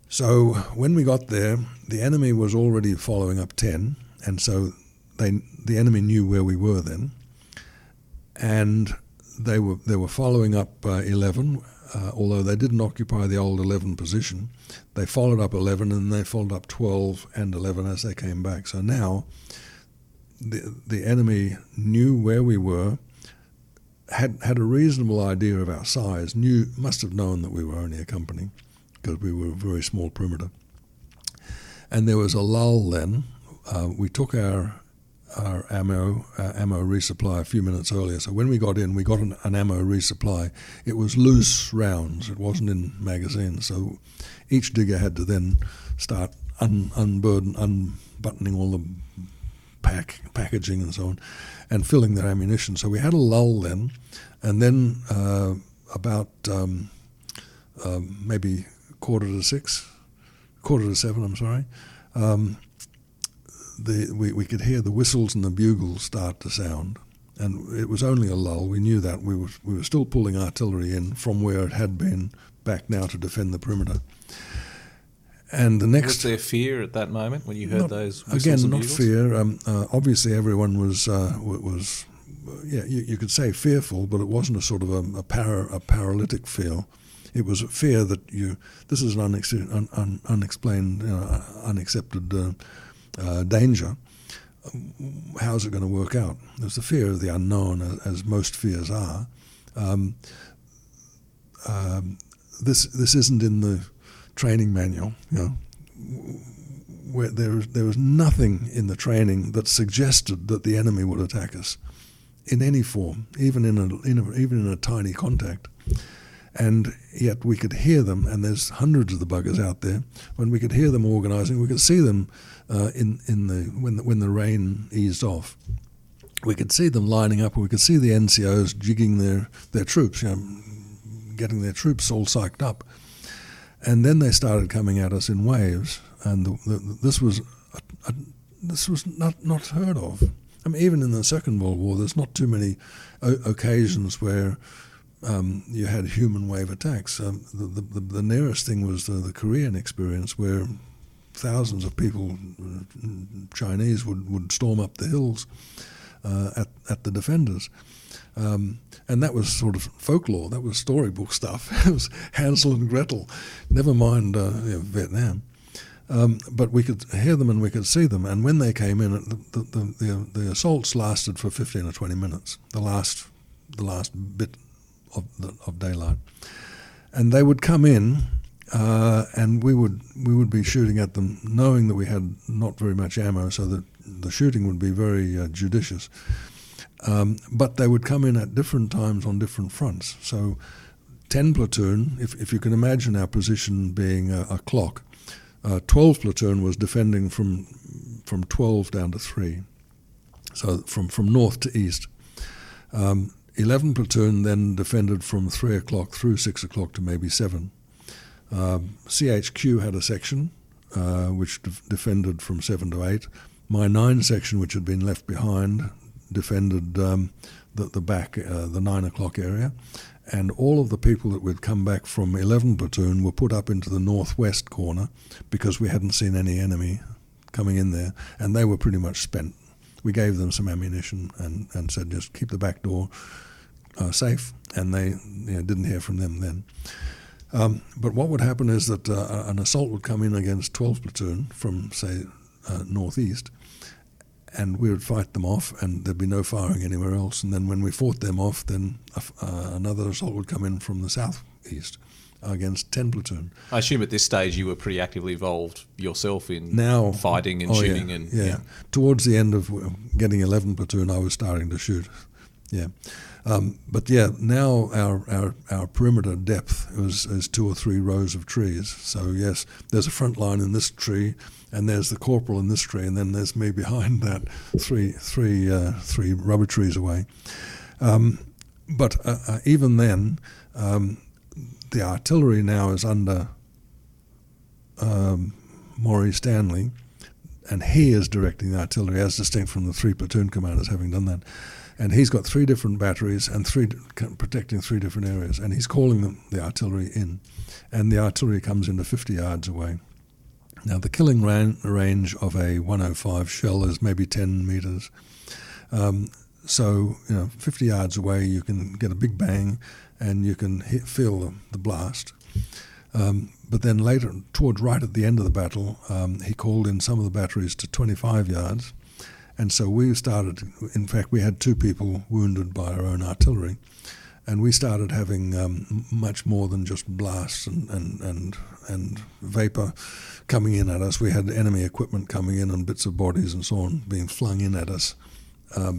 So when we got there, the enemy was already following up 10, and so the enemy knew where we were then, and they were following up 11. Although they didn't occupy the old 11 position, they followed up 11 and they followed up 12 and 11 as they came back. So now the enemy knew where we were, had a reasonable idea of our size, must have known that we were only a company because we were a very small perimeter. And there was a lull then we took our ammo resupply a few minutes earlier. So when we got in, we got an ammo resupply. It was loose rounds. It wasn't in magazines. So each digger had to then start unbuttoning all the packaging and so on, and filling their ammunition. So we had a lull then, and then about maybe quarter to seven. I'm sorry. We could hear the whistles and the bugles start to sound, and it was only a lull. We knew that we were still pulling artillery in from where it had been back now to defend the perimeter. And the next, was there fear at that moment when you heard those whistles again, and not bugles? fear. Obviously, everyone was you could say fearful, but it wasn't a sort of a paralytic feel. It was a fear that this is an unexplained, unaccepted danger. How's it going to work out? There's the fear of the unknown, as most fears are. This isn't in the training manual. Where there was nothing in the training that suggested that the enemy would attack us in any form, even in a tiny contact. And yet we could hear them, and there's hundreds of the buggers out there. When we could hear them organising, we could see them when the rain eased off. We could see them lining up, and we could see the NCOs jigging their troops, getting their troops all psyched up. And then they started coming at us in waves, and this was not heard of. I mean, even in the Second World War, there's not too many occasions where you had human wave attacks. The nearest thing was the Korean experience, where thousands of people, Chinese, would storm up the hills at the defenders. And that was sort of folklore. That was storybook stuff. It was Hansel and Gretel. Never mind Vietnam. But we could hear them and we could see them. And when they came in, the assaults lasted for 15 or 20 minutes. The last bit of daylight, and they would come in, and we would be shooting at them, knowing that we had not very much ammo, so that the shooting would be very judicious. But they would come in at different times on different fronts. So 10 platoon, if you can imagine our position being a clock, 12 platoon was defending from 12 down to 3, so from north to east. 11 platoon then defended from 3 o'clock through 6 o'clock to maybe 7. CHQ had a section which defended from 7 to 8. My 9 section, which had been left behind, defended the back, the 9 o'clock area. And all of the people that would come back from 11 platoon were put up into the northwest corner because we hadn't seen any enemy coming in there, and they were pretty much spent. We gave them some ammunition and said just keep the back door safe, and they didn't hear from them then. But what would happen is that an assault would come in against 12 platoon from, say, northeast, and we would fight them off, and there'd be no firing anywhere else. And then when we fought them off, then another assault would come in from the southeast against 10 platoon. I assume at this stage you were pretty actively involved yourself in fighting and shooting. Yeah. Towards the end of getting 11 platoon, I was starting to shoot. Yeah. But now our perimeter depth is 2 or 3 rows of trees. So yes, there's a front line in this tree, and there's the corporal in this tree, and then there's me behind that, three rubber trees away. But even then, the artillery now is under Maury Stanley, and he is directing the artillery, as distinct from the 3 platoon commanders having done that. And he's got 3 different batteries and protecting 3 different areas, and he's calling the artillery in, and the artillery comes into 50 yards away. Now the killing range of a 105 shell is maybe 10 meters. So 50 yards away you can get a big bang, and you can feel the blast. But then later, right at the end of the battle, he called in some of the batteries to 25 yards. And so we started, in fact, we had 2 people wounded by our own artillery. And we started having much more than just blasts and vapor coming in at us. We had enemy equipment coming in and bits of bodies and so on being flung in at us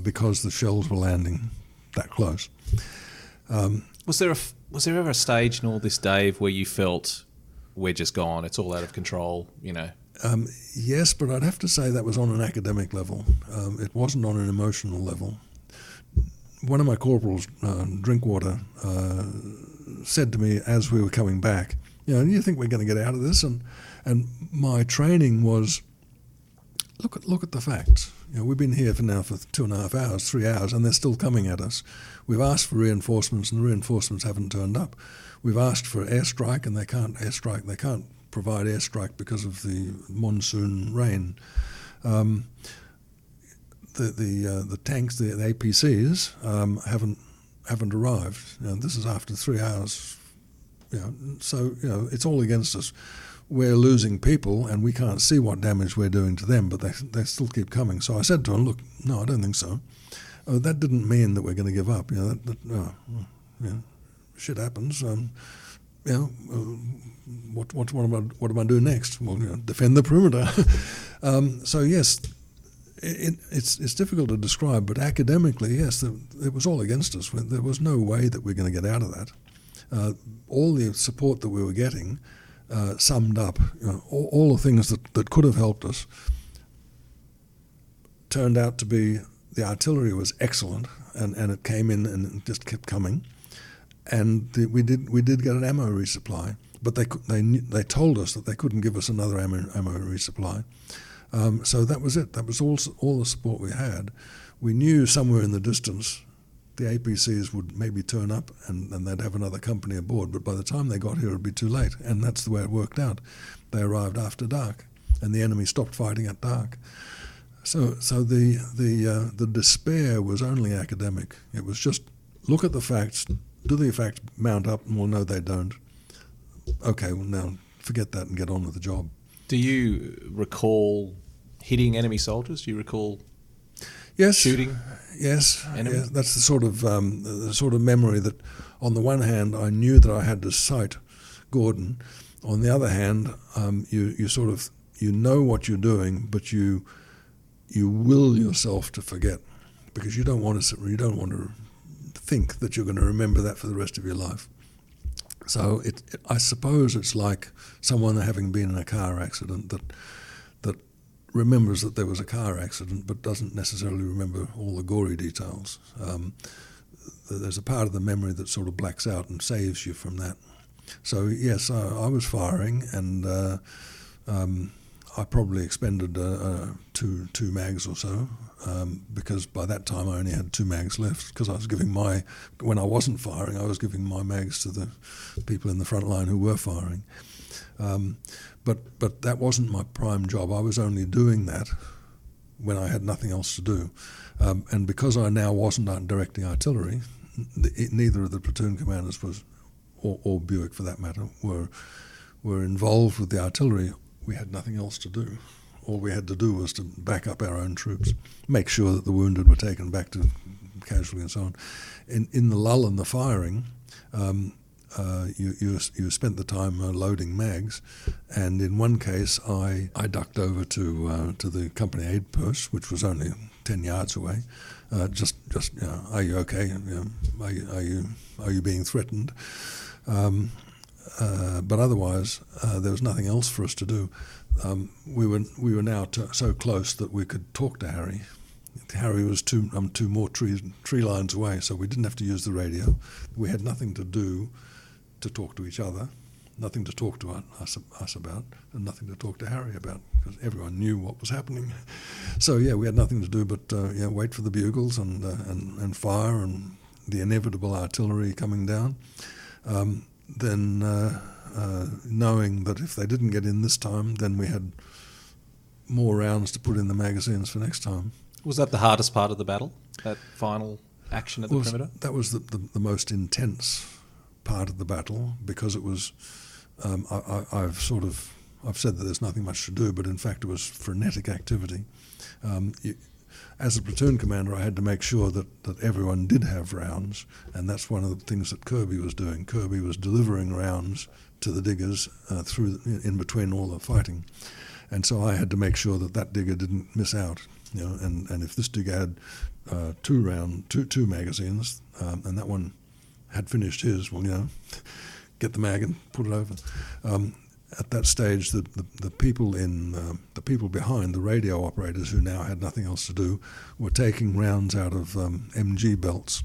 because the shells were landing that close. Was there ever a stage in all this, Dave, where you felt we're just gone, it's all out of control, you know? Yes, but I'd have to say that was on an academic level. It wasn't on an emotional level. One of my corporals, Drinkwater, said to me as we were coming back, you know, you think we're going to get out of this? And my training was, look at the facts. You know, we've been here for 2.5 hours, 3 hours, and they're still coming at us. We've asked for reinforcements, and the reinforcements haven't turned up. We've asked for airstrike, and they can't airstrike. They can't provide airstrike because of the monsoon rain. The tanks, the APCs, haven't arrived. You know, this is after 3 hours. You know, so you know it's all against us. We're losing people, and we can't see what damage we're doing to them, but they still keep coming. So I said to him, "Look, no, I don't think so. That didn't mean that we're going to give up. You know, shit happens. You know, what am I doing next? Well, you know, defend the perimeter." So yes. It's difficult to describe, but academically, yes, it was all against us. There was no way that we're going to get out of that. All the support that we were getting summed up, you know, all the things that could have helped us turned out to be the artillery was excellent, and it came in and it just kept coming, and we did get an ammo resupply, but they told us that they couldn't give us another ammo resupply. So that was it. That was all the support we had. We knew somewhere in the distance the APCs would maybe turn up and they'd have another company aboard, but by the time they got here it would be too late, and that's the way it worked out. They arrived after dark, and the enemy stopped fighting at dark. So the despair was only academic. It was just look at the facts. Do the facts mount up? And well, no, they don't. Okay, well now forget that and get on with the job. Do you recall hitting enemy soldiers? Do you recall shooting? Yes, enemy? Yes. That's the sort of memory that, on the one hand, I knew that I had to sight Gordon. On the other hand, you know what you're doing, but you will yourself to forget, because you don't want to think that you're going to remember that for the rest of your life. So I suppose it's like someone having been in a car accident that remembers that there was a car accident but doesn't necessarily remember all the gory details. There's a part of the memory that sort of blacks out and saves you from that. So yes, I was firing, and I probably expended two mags or so, because by that time I only had 2 mags left, because I was giving when I wasn't firing, I was giving my mags to the people in the front line who were firing. But that wasn't my prime job. I was only doing that when I had nothing else to do. And because I now wasn't directing artillery, neither of the platoon commanders or Buick for that matter, were involved with the artillery. We had nothing else to do. All we had to do was to back up our own troops, make sure that the wounded were taken back to casualty and so on. In the lull in the firing, you spent the time loading mags, and in one case I ducked over to the company aid post, which was only 10 yards away. Just you know, are you okay? You know, are you being threatened? But otherwise, there was nothing else for us to do. We were now so close that we could talk to Harry. Harry was two more tree lines away, so we didn't have to use the radio. We had nothing to do to talk to each other, nothing to talk to us about, and nothing to talk to Harry about, because everyone knew what was happening. So yeah, we had nothing to do but wait for the bugles and fire and the inevitable artillery coming down. Then knowing that if they didn't get in this time, then we had more rounds to put in the magazines for next time. Was that the hardest part of the battle, that final action at the perimeter? That was the most intense part of the battle, because it was, I've said that there's nothing much to do, but in fact it was frenetic activity. as a platoon commander, I had to make sure that everyone did have rounds, and that's one of the things that Kirby was doing. Kirby was delivering rounds to the diggers in between all the fighting, and so I had to make sure that digger didn't miss out. And if this digger had two magazines, and that one had finished his, well, get the mag and put it over. At that stage, the people the people behind, the radio operators who now had nothing else to do, were taking rounds out of MG belts,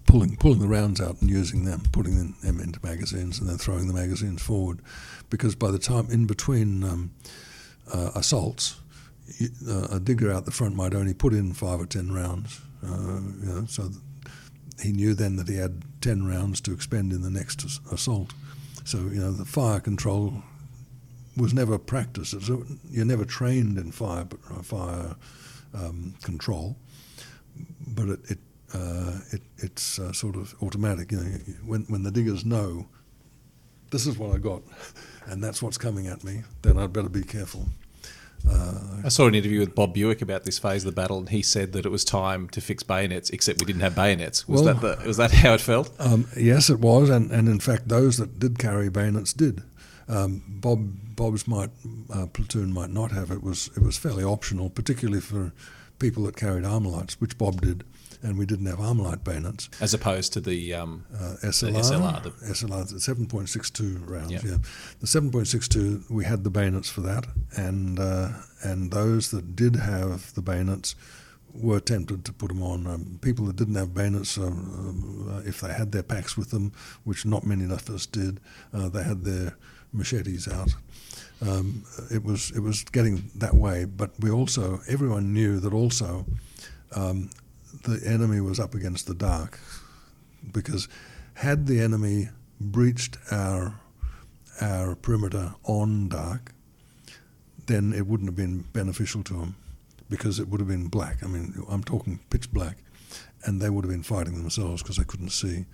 pulling the rounds out and using them, putting them into magazines, and then throwing the magazines forward, because by the time in between assaults, a digger out the front might only put in 5 or 10 rounds, so he knew then that he had 10 rounds to expend in the next assault. So, the fire control was never practiced. You're never trained in fire control, but it's sort of automatic. When the diggers know, this is what I got, and that's what's coming at me, then I'd better be careful. I saw an interview with Bob Buick about this phase of the battle, and he said that it was time to fix bayonets, except we didn't have bayonets. Was that how it felt? Yes, it was, and in fact, those that did carry bayonets did. Bob's platoon might not have. It was fairly optional, particularly for people that carried Armalite, which Bob did, and we didn't have Armalite bayonets. As opposed to the SLR, the 7.62 rounds. Yeah. The 7.62, we had the bayonets for that, and those that did have the bayonets were tempted to put them on. People that didn't have bayonets, if they had their packs with them, which not many of us did, they had their machetes out. It was getting that way, but everyone knew that also the enemy was up against the dark, because had the enemy breached our perimeter on dark, then it wouldn't have been beneficial to them, because it would have been black. I mean, I'm talking pitch black, and they would have been fighting themselves because they couldn't see.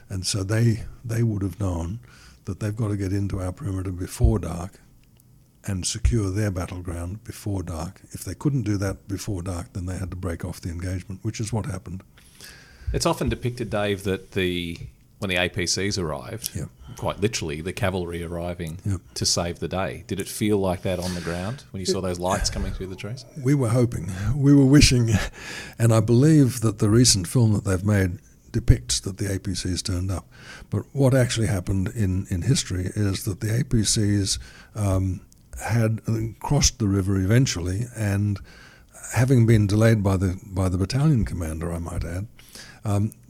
And so they would have known that they've got to get into our perimeter before dark and secure their battleground before dark. If they couldn't do that before dark, then they had to break off the engagement, which is what happened. It's often depicted, Dave, that when the APCs arrived, quite literally, the cavalry arriving to save the day. Did it feel like that on the ground when you saw those lights coming through the trees? We were hoping, we were wishing, and I believe that the recent film that they've made depicts that the APCs turned up. But what actually happened in history is that the APCs had crossed the river eventually, and having been delayed by the battalion commander, I might add,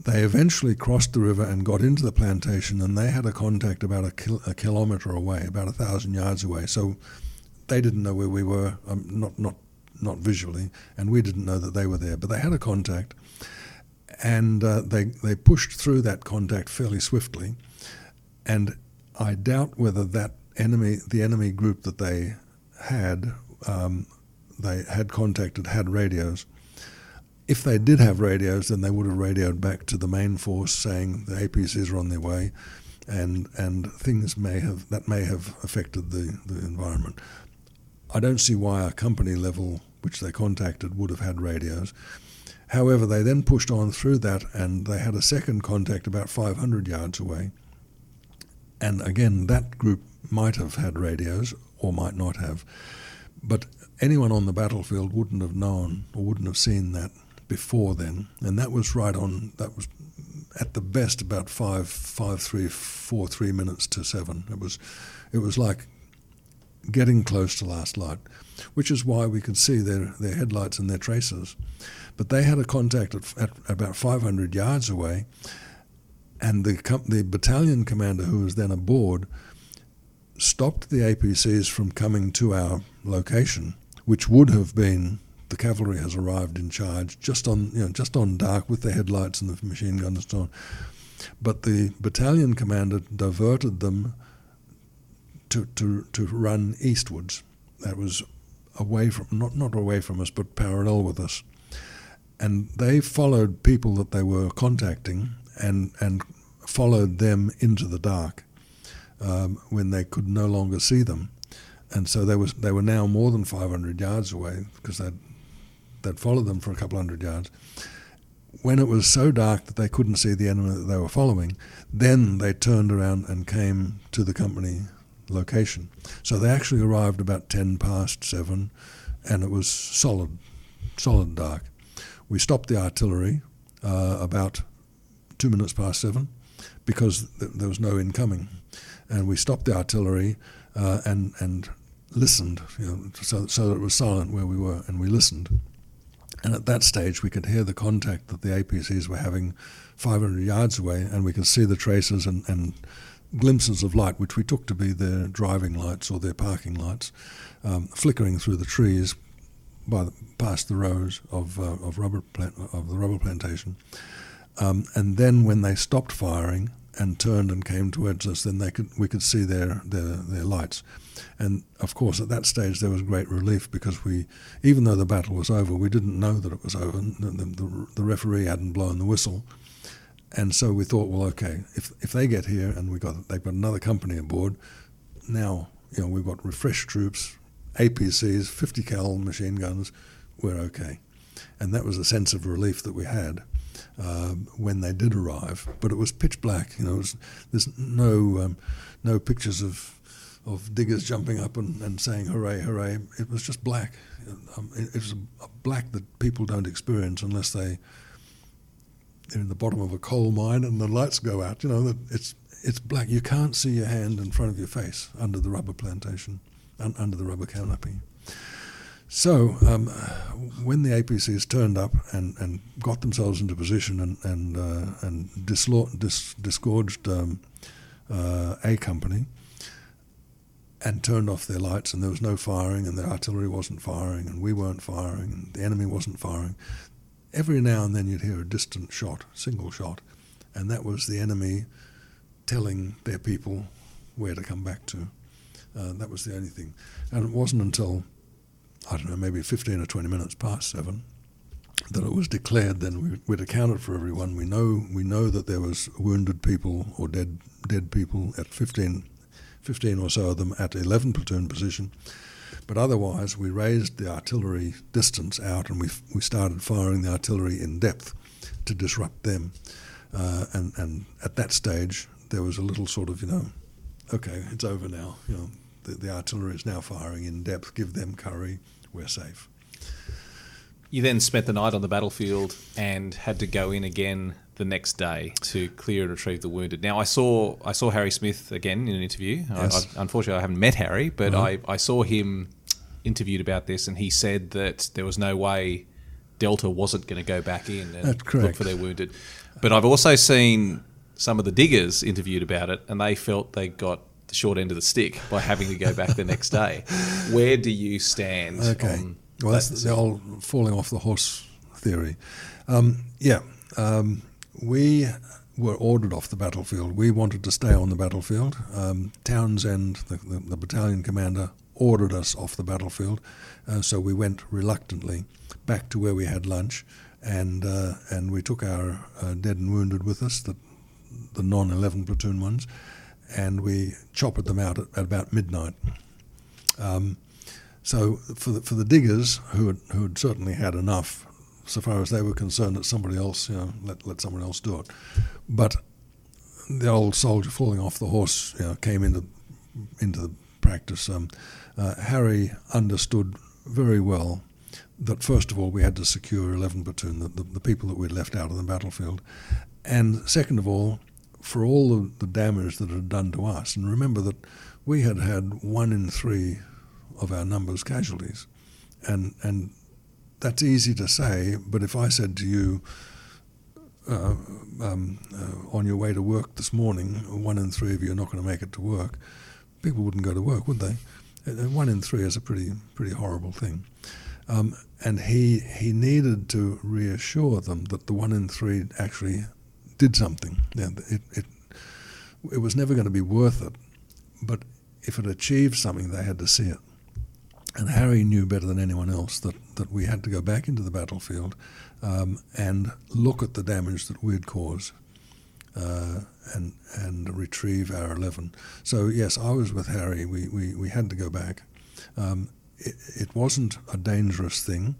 they eventually crossed the river and got into the plantation, and they had a contact about a kilometre away, about 1,000 yards away. So they didn't know where we were, not visually, and we didn't know that they were there. But they had a contact, and they pushed through that contact fairly swiftly. And I doubt whether the enemy group that they had contacted had radios. If they did have radios, then they would have radioed back to the main force saying the APCs are on their way, and things may have affected the environment. I don't see why a company level, which they contacted, would have had radios. However, they then pushed on through that, and they had a second contact about 500 yards away. And again, that group might have had radios or might not have. But anyone on the battlefield wouldn't have known or wouldn't have seen that before then. And that was that was at the best about 4 minutes to 7. It was like getting close to last light, which is why we could see their headlights and their tracers. But they had a contact at about 500 yards away, and the battalion commander, who was then aboard, stopped the APCs from coming to our location, which would have been the cavalry has arrived in charge just on dark with the headlights and the machine gun and so on. But the battalion commander diverted them to run eastwards. That was away from not away from us, but parallel with us. And they followed people that they were contacting and followed them into the dark when they could no longer see them. And so they were now more than 500 yards away, because they'd followed them for a couple hundred yards. When it was so dark that they couldn't see the enemy that they were following, then they turned around and came to the company location. So they actually arrived about 7:10, and it was solid dark. We stopped the artillery about 7:02 because there was no incoming, and we stopped the artillery and listened, so that it was silent where we were, and we listened. And at that stage, we could hear the contact that the APCs were having 500 yards away, and we could see the traces and glimpses of light, which we took to be their driving lights or their parking lights, flickering through the trees past the rows of the rubber plantation. And then when they stopped firing and turned and came towards us, then we could see their lights. And of course, at that stage, there was great relief because even though the battle was over, we didn't know that it was over. The referee hadn't blown the whistle, and so we thought, well, okay, if they get here and they've got another company aboard, now we've got refreshed troops, APCs, 50 cal machine guns, we're okay. And that was a sense of relief that we had when they did arrive. But it was pitch black. There's no pictures of diggers jumping up and saying hooray, hooray. It was just black. It was a black that people don't experience unless they're in the bottom of a coal mine and the lights go out. It's black. You can't see your hand in front of your face under the rubber plantation, under the rubber canopy. So when the APCs turned up and got themselves into position and disgorged A Company and turned off their lights, and there was no firing, and the artillery wasn't firing, and we weren't firing, and the enemy wasn't firing, every now and then you'd hear a distant shot, single shot, and that was the enemy telling their people where to come back to. That was the only thing. And it wasn't until, I don't know, maybe 15 or 20 minutes past 7 that it was declared. Then we'd accounted for everyone. We know that there was wounded people or dead people at 15 or so of them at 11 platoon position. But otherwise, we raised the artillery distance out, and we started firing the artillery in depth to disrupt them. And at that stage, there was a little sort of, okay, it's over now. The artillery is now firing in depth. Give them curry. We're safe. You then spent the night on the battlefield and had to go in again the next day to clear and retrieve the wounded. Now, I saw Harry Smith again in an interview. Yes. Unfortunately, I haven't met Harry, but Mm-hmm. I saw him interviewed about this, and he said that there was no way Delta wasn't going to go back in and That's correct. look for their wounded. But I've also seen some of the diggers interviewed about it, and they felt they got the short end of the stick by having to go back the next day. Where do you stand? Okay. Well, that's the old falling off the horse theory. We were ordered off the battlefield. We wanted to stay on the battlefield. Townsend, the battalion commander, ordered us off the battlefield, so we went reluctantly back to where we had lunch, and we took our dead and wounded with us, the non-11 platoon ones, and we choppered them out at about midnight. So for the diggers who had certainly had enough, so far as they were concerned, that somebody else, let someone else do it. But the old soldier falling off the horse, came into the practice. Harry understood very well that first of all we had to secure 11 platoon, the people that we'd left out on the battlefield, and second of all, for all the damage that it had done to us. And remember that we had 1 in 3 of our numbers casualties, and that's easy to say, but if I said to you on your way to work this morning, 1 in 3 of you are not going to make it to work, people wouldn't go to work, would they? 1 in 3 is a pretty horrible thing. And he needed to reassure them that the 1 in 3 actually did something. It was never going to be worth it, but if it achieved something, they had to see it. And Harry knew better than anyone else that we had to go back into the battlefield and look at the damage that we'd caused and retrieve our 11. So yes, I was with Harry. We had to go back. it wasn't a dangerous thing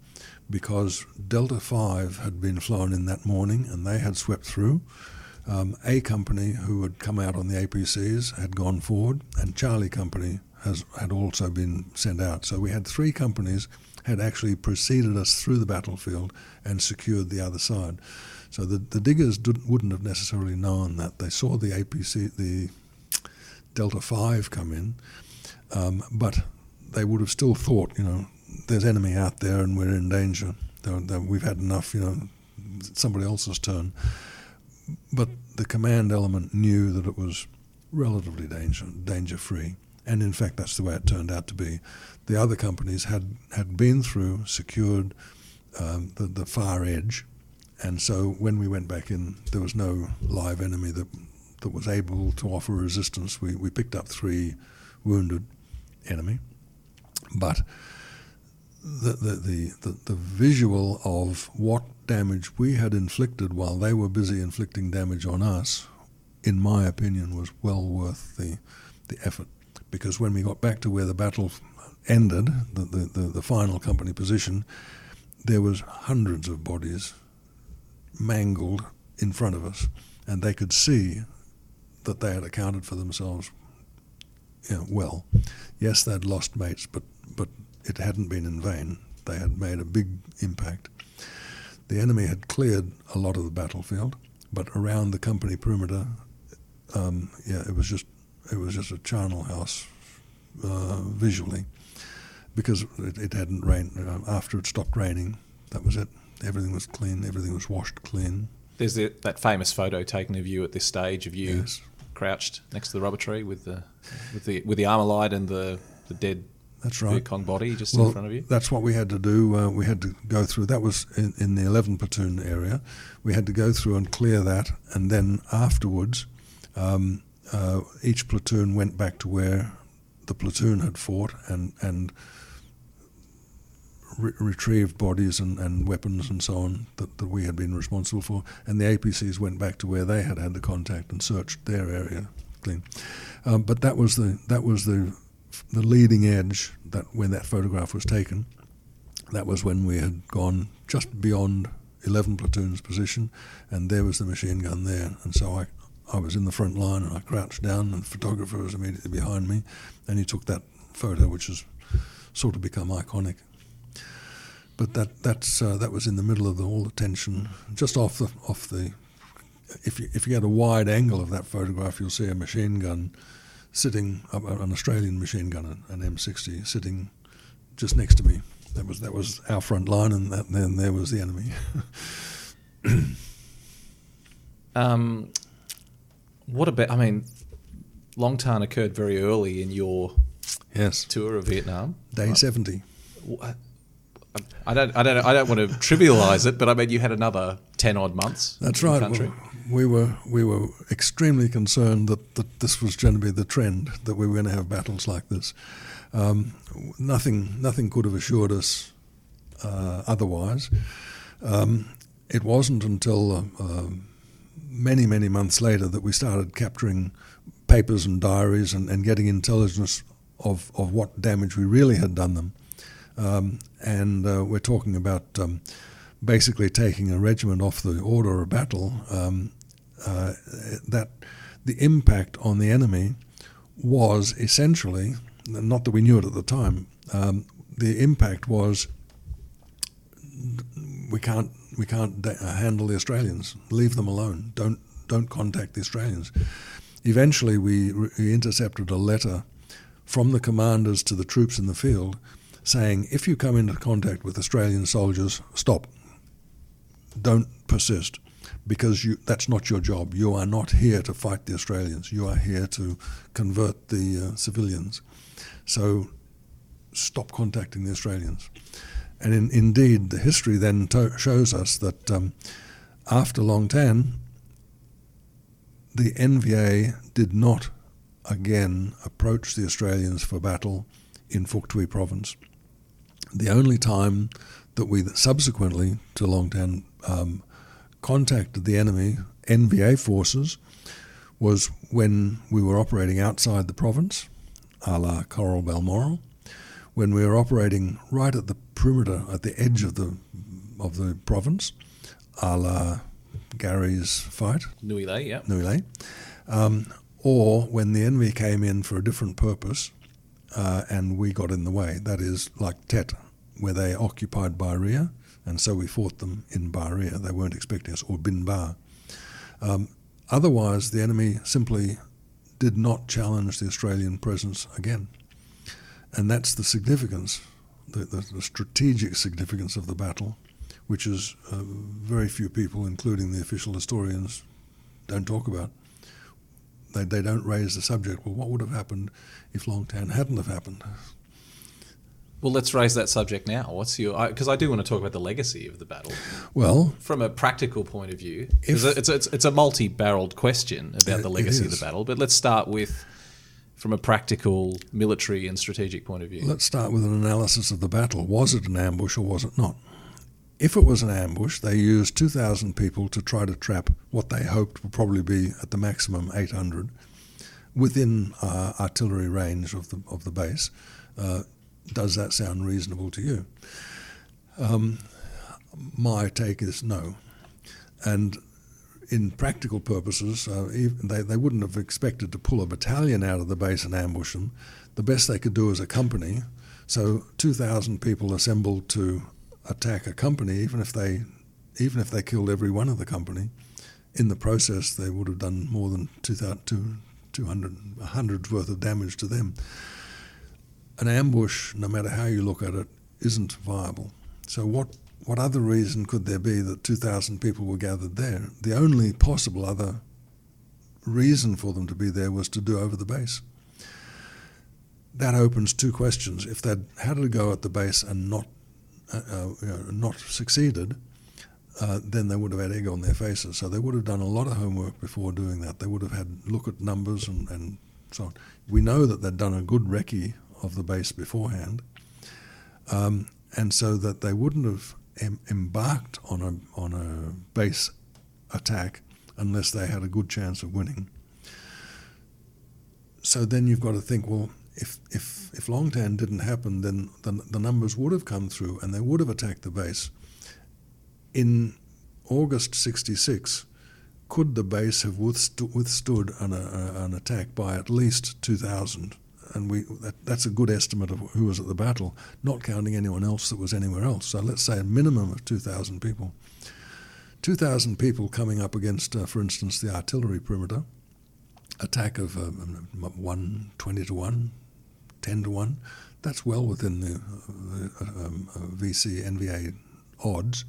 because Delta 5 had been flown in that morning and they had swept through. A company who had come out on the APCs had gone forward, and Charlie Company had also been sent out. So we had 3 companies had actually preceded us through the battlefield and secured the other side. So the diggers wouldn't have necessarily known that. They saw the APC, the Delta 5 come in, but they would have still thought, there's enemy out there and we're in danger. We've had enough, it's somebody else's turn. But the command element knew that it was relatively danger-free. And in fact, that's the way it turned out to be. The other companies had been through, secured the far edge, and so when we went back in, there was no live enemy that was able to offer resistance. We picked up 3 wounded enemy, but the visual of what damage we had inflicted while they were busy inflicting damage on us, in my opinion, was well worth the effort. Because when we got back to where the battle ended, the final company position, there was hundreds of bodies mangled in front of us, and they could see that they had accounted for themselves well. Yes, they'd lost mates, but it hadn't been in vain. They had made a big impact. The enemy had cleared a lot of the battlefield, but around the company perimeter, it was just a charnel house visually, because it hadn't rained. After it stopped raining, that was it. Everything was clean. Everything was washed clean. There's that famous photo taken of you at this stage of you Yes. crouched next to the rubber tree with the Armalite and the dead That's right. Viet Cong body just in front of you. That's what we had to do. We had to go through. That was in the 11 platoon area. We had to go through and clear that, and then afterwards, each platoon went back to where the platoon had fought and retrieved bodies and weapons and so on that we had been responsible for, and the APCs went back to where they had the contact and searched their area clean. But that was the leading edge. That when that photograph was taken, that was when we had gone just beyond 11 platoon's position, and there was the machine gun there, and so I was in the front line and I crouched down, and the photographer was immediately behind me, and he took that photo, which has sort of become iconic. But that was in the middle of all the tension, just off the. If you get a wide angle of that photograph, you'll see a machine gun sitting, an Australian machine gun, an M60, sitting just next to me. That was our front line, and then there was the enemy. What about? I mean, Long Tan occurred very early in your tour of Vietnam. Day 70. I don't want to trivialise it, but I mean, you had another 10 odd months. That's in right. the country. We were extremely concerned that this was going to be the trend, that we were going to have battles like this. Nothing could have assured us otherwise. It wasn't until many months later that we started capturing papers and diaries and getting intelligence of what damage we really had done them. And we're talking about basically taking a regiment off the order of battle, that the impact on the enemy was essentially, not that we knew it at the time, the impact was we can't handle the Australians. Leave them alone. Don't contact the Australians. Eventually, we intercepted a letter from the commanders to the troops in the field saying, if you come into contact with Australian soldiers, stop. Don't persist, because that's not your job. You are not here to fight the Australians. You are here to convert the civilians. So stop contacting the Australians. And indeed, the history then shows us that after Long Tan, the NVA did not again approach the Australians for battle in Phuoc Tuy province. The only time that we subsequently to Long Tan contacted the enemy, NVA forces, was when we were operating outside the province, a la Coral Balmoral, when we were operating right at the perimeter, at the edge of the province, a la Gary's fight, Nui Dat, yeah. Nui Dat, or when the enemy came in for a different purpose and we got in the way. That is like Tet, where they occupied Bahria, and so we fought them in Bahria. They weren't expecting us, or Bin Ba. Otherwise, the enemy simply did not challenge the Australian presence again. And that's the significance, the strategic significance of the battle, which is very few people, including the official historians, don't talk about. They don't raise the subject. Well, what would have happened if Long Tan hadn't have happened? Well, let's raise that subject now. What's your? Because I do want to talk about the legacy of the battle. Well, from a practical point of view, it's a multi-barreled question about the legacy of the battle. But let's start with from a practical military and strategic point of view. Let's start with an analysis of the battle. Was it an ambush or was it not? If it was an ambush, they used 2,000 people to try to trap what they hoped would probably be at the maximum 800 within artillery range of the base. Does that sound reasonable to you? My take is no. And in practical purposes, they wouldn't have expected to pull a battalion out of the base and ambush them. The best they could do is a company. So 2,000 people assembled to attack a company, even if they killed every one of the company. In the process, they would have done more than 100's worth of damage to them. An ambush, no matter how you look at it, isn't viable. So what other reason could there be that 2,000 people were gathered there? The only possible other reason for them to be there was to do over the base. That opens two questions. If they'd had to go at the base and not succeeded, then they would have had egg on their faces. So they would have done a lot of homework before doing that. They would have had look at numbers and so on. We know that they'd done a good recce of the base beforehand, and so that they wouldn't have embarked on a base attack unless they had a good chance of winning. So then you've got to think, well, if Long Tan didn't happen, then the numbers would have come through and they would have attacked the base. In August 1966, could the base have withstood an attack by at least 2,000? And that's a good estimate of who was at the battle, not counting anyone else that was anywhere else. So let's say a minimum of 2,000 people. 2,000 people coming up against, for instance, the artillery perimeter, attack of 20 to 1, 10 to 1, that's well within the VC, NVA odds.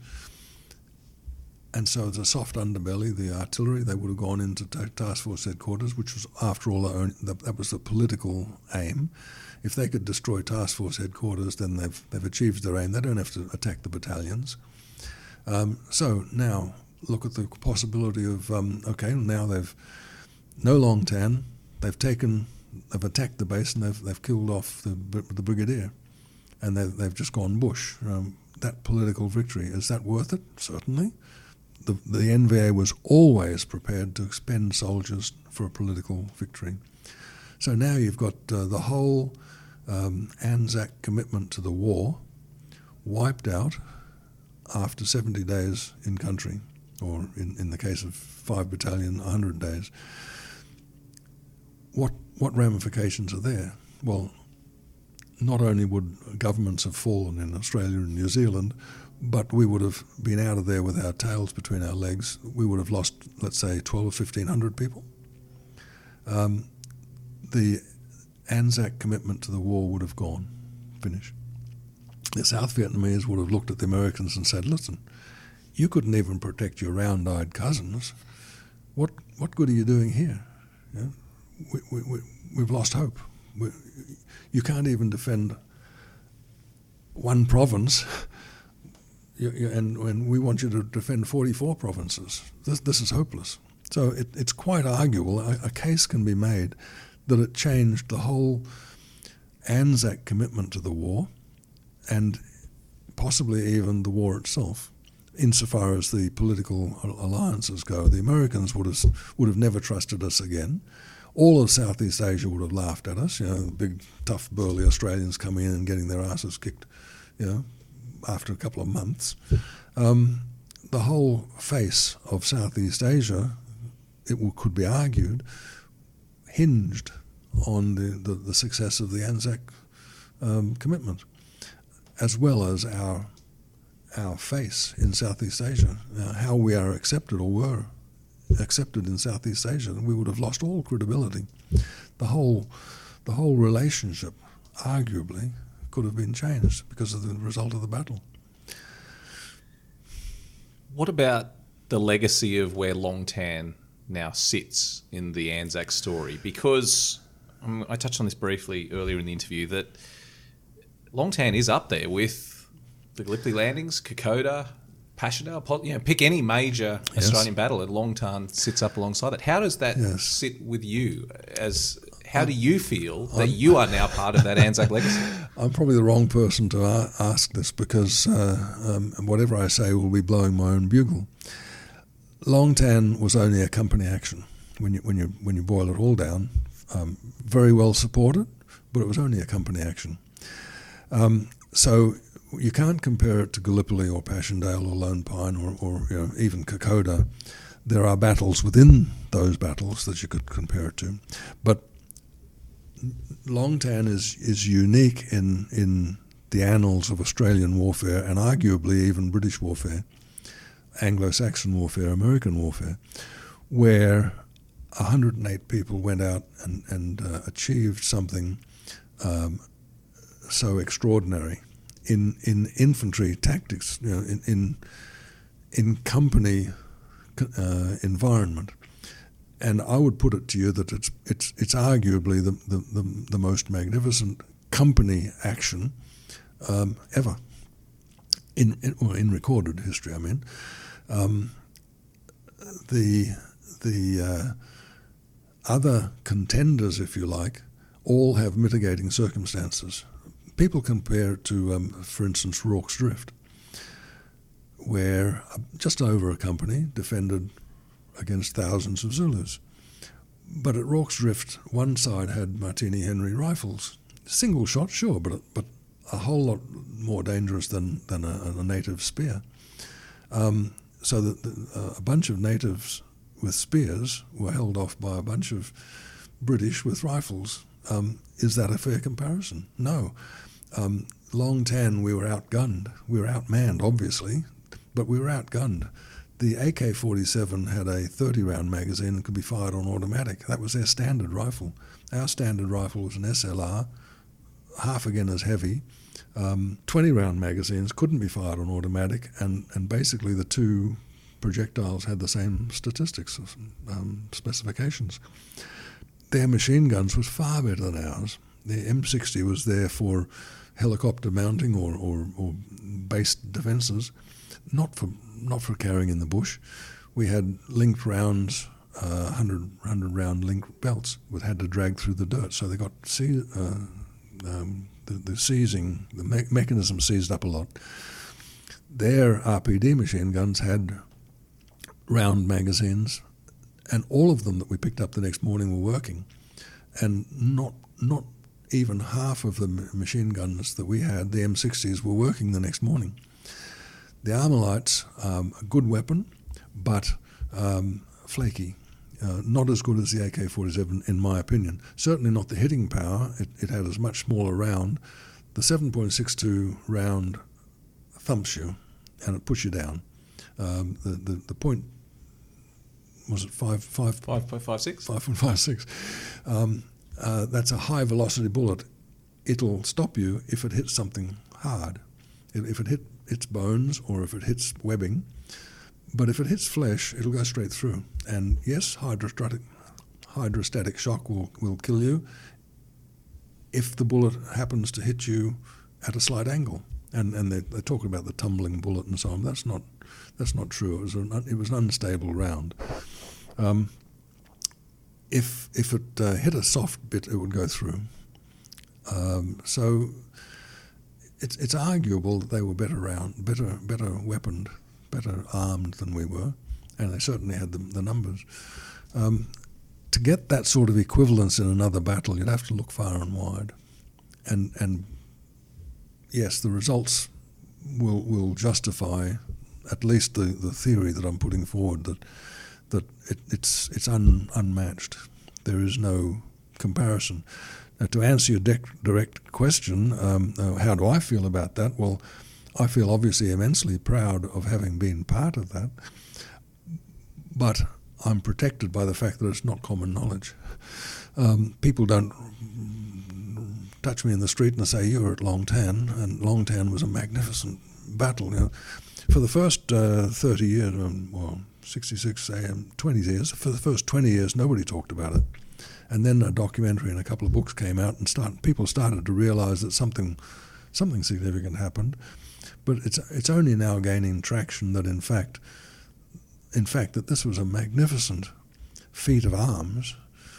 And so as a soft underbelly, the artillery, they would have gone into task force headquarters, which was, after all, that was the political aim. If they could destroy task force headquarters, then they've achieved their aim. They don't have to attack the battalions. So now look at the possibility of, now they've no Long Tan, they've attacked the base and they've killed off the brigadier, and they've just gone bush. That political victory, is that worth it? Certainly. The NVA was always prepared to expend soldiers for a political victory. So now you've got the whole Anzac commitment to the war wiped out after 70 days in country, or in the case of 5 battalion, 100 days. What ramifications are there? Well, not only would governments have fallen in Australia and New Zealand, but we would have been out of there with our tails between our legs. We would have lost, let's say, 1,200 or 1,500 people. The Anzac commitment to the war would have gone, finished. The South Vietnamese would have looked at the Americans and said, listen, you couldn't even protect your round-eyed cousins. What good are you doing here? You know, we've lost hope. You can't even defend one province, and we want you to defend 44 provinces. This is hopeless. So it's quite arguable. A case can be made that it changed the whole Anzac commitment to the war, and possibly even the war itself, insofar as the political alliances go. The Americans would have never trusted us again. all of Southeast Asia would have laughed at us. The big, tough, burly Australians coming in and getting their asses kicked, after a couple of months. The whole face of Southeast Asia, could be argued, hinged on the success of the Anzac commitment, as well as our face in Southeast Asia. How we are accepted or were accepted in Southeast Asia, we would have lost all credibility. The whole relationship, arguably, could have been changed because of the result of the battle. What about the legacy of where Long Tan now sits in the Anzac story? Because I touched on this briefly earlier in the interview, that Long Tan is up there with the Gallipoli landings, Kokoda, Passchendaele. Pick any major Australian battle, and Long Tan sits up alongside it. How does that sit with you? How do you feel that you are now part of that Anzac legacy? I'm probably the wrong person to ask this, because whatever I say will be blowing my own bugle. Long Tan was only a company action. When you boil it all down, very well supported, but it was only a company action. So you can't compare it to Gallipoli or Passchendaele or Lone Pine or even Kokoda. There are battles within those battles that you could compare it to, but Long Tan is unique in the annals of Australian warfare, and arguably even British warfare, Anglo-Saxon warfare, American warfare, where 108 people went out and achieved something so extraordinary in infantry tactics, in company environment. And I would put it to you that it's arguably the most magnificent company action ever in recorded history. I mean, the other contenders, if you like, all have mitigating circumstances. People compare it to, for instance, Rorke's Drift, where just over a company defended against thousands of Zulus. But at Rorke's Drift, one side had Martini Henry rifles. Single shot, sure, but a whole lot more dangerous than a native spear. So that a bunch of natives with spears were held off by a bunch of British with rifles. Is that a fair comparison? No. Long Tan, we were outgunned. We were outmanned, obviously, but we were outgunned. The AK-47 had a 30-round magazine and could be fired on automatic. That was their standard rifle. Our standard rifle was an SLR, half again as heavy. 20-round magazines couldn't be fired on automatic, and basically the two projectiles had the same statistics, specifications. Their machine guns was far better than ours. The M60 was there for helicopter mounting or base defences, not for carrying in the bush. We had linked rounds, 100-round linked belts that had to drag through the dirt, so they got the seizing, the mechanism seized up a lot. Their RPD machine guns had round magazines, and all of them that we picked up the next morning were working, and not even half of the machine guns that we had, the M60s, were working the next morning. The Armalites, a good weapon, but flaky. Not as good as the AK-47, in my opinion. Certainly not the hitting power. It had as much smaller round. The 7.62 round thumps you, and it puts you down. The point, was it 5.56? 5.56. That's a high velocity bullet. It'll stop you if it hits something hard. If it hits bones or if it hits webbing. But if it hits flesh, it'll go straight through. And yes, hydrostatic shock will kill you if the bullet happens to hit you at a slight angle. And they talk about the tumbling bullet and so on. That's not true. It was an unstable round. If it hit a soft bit, it would go through. So it's arguable that they were better weaponed, better armed than we were, and they certainly had the numbers. to get that sort of equivalence in another battle, you'd have to look far and wide. And yes, the results will justify at least the theory that I'm putting forward, that it's unmatched. There is no comparison. Now, to answer your direct question, how do I feel about that? Well, I feel obviously immensely proud of having been part of that, but I'm protected by the fact that it's not common knowledge. People don't touch me in the street and say, "You were at Long Tan," and Long Tan was a magnificent battle. For the first 30 years, 66, 20 years, for the first 20 years, nobody talked about it. And then a documentary and a couple of books came out, and people started to realise that something significant happened. But it's only now gaining traction that in fact that this was a magnificent feat of arms,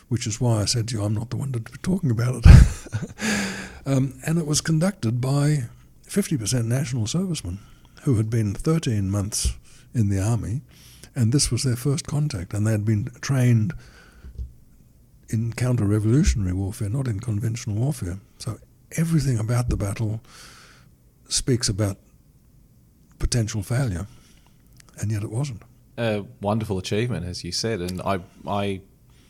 which is why I said to you, I'm not the one to be talking about it. And it was conducted by 50% national servicemen who had been 13 months in the army, and this was their first contact, and they had been trained in counter-revolutionary warfare, not in conventional warfare. So everything about the battle speaks about potential failure, and yet it wasn't. A wonderful achievement, as you said, and I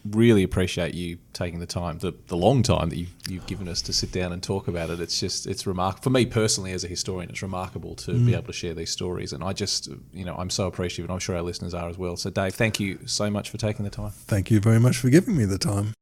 really appreciate you taking the time, the long time that you've given us to sit down and talk about it. It's remarkable. For me personally as a historian, it's remarkable to be able to share these stories, and I just, I'm so appreciative, and I'm sure our listeners are as well. So Dave, thank you so much for taking the time. Thank you very much for giving me the time.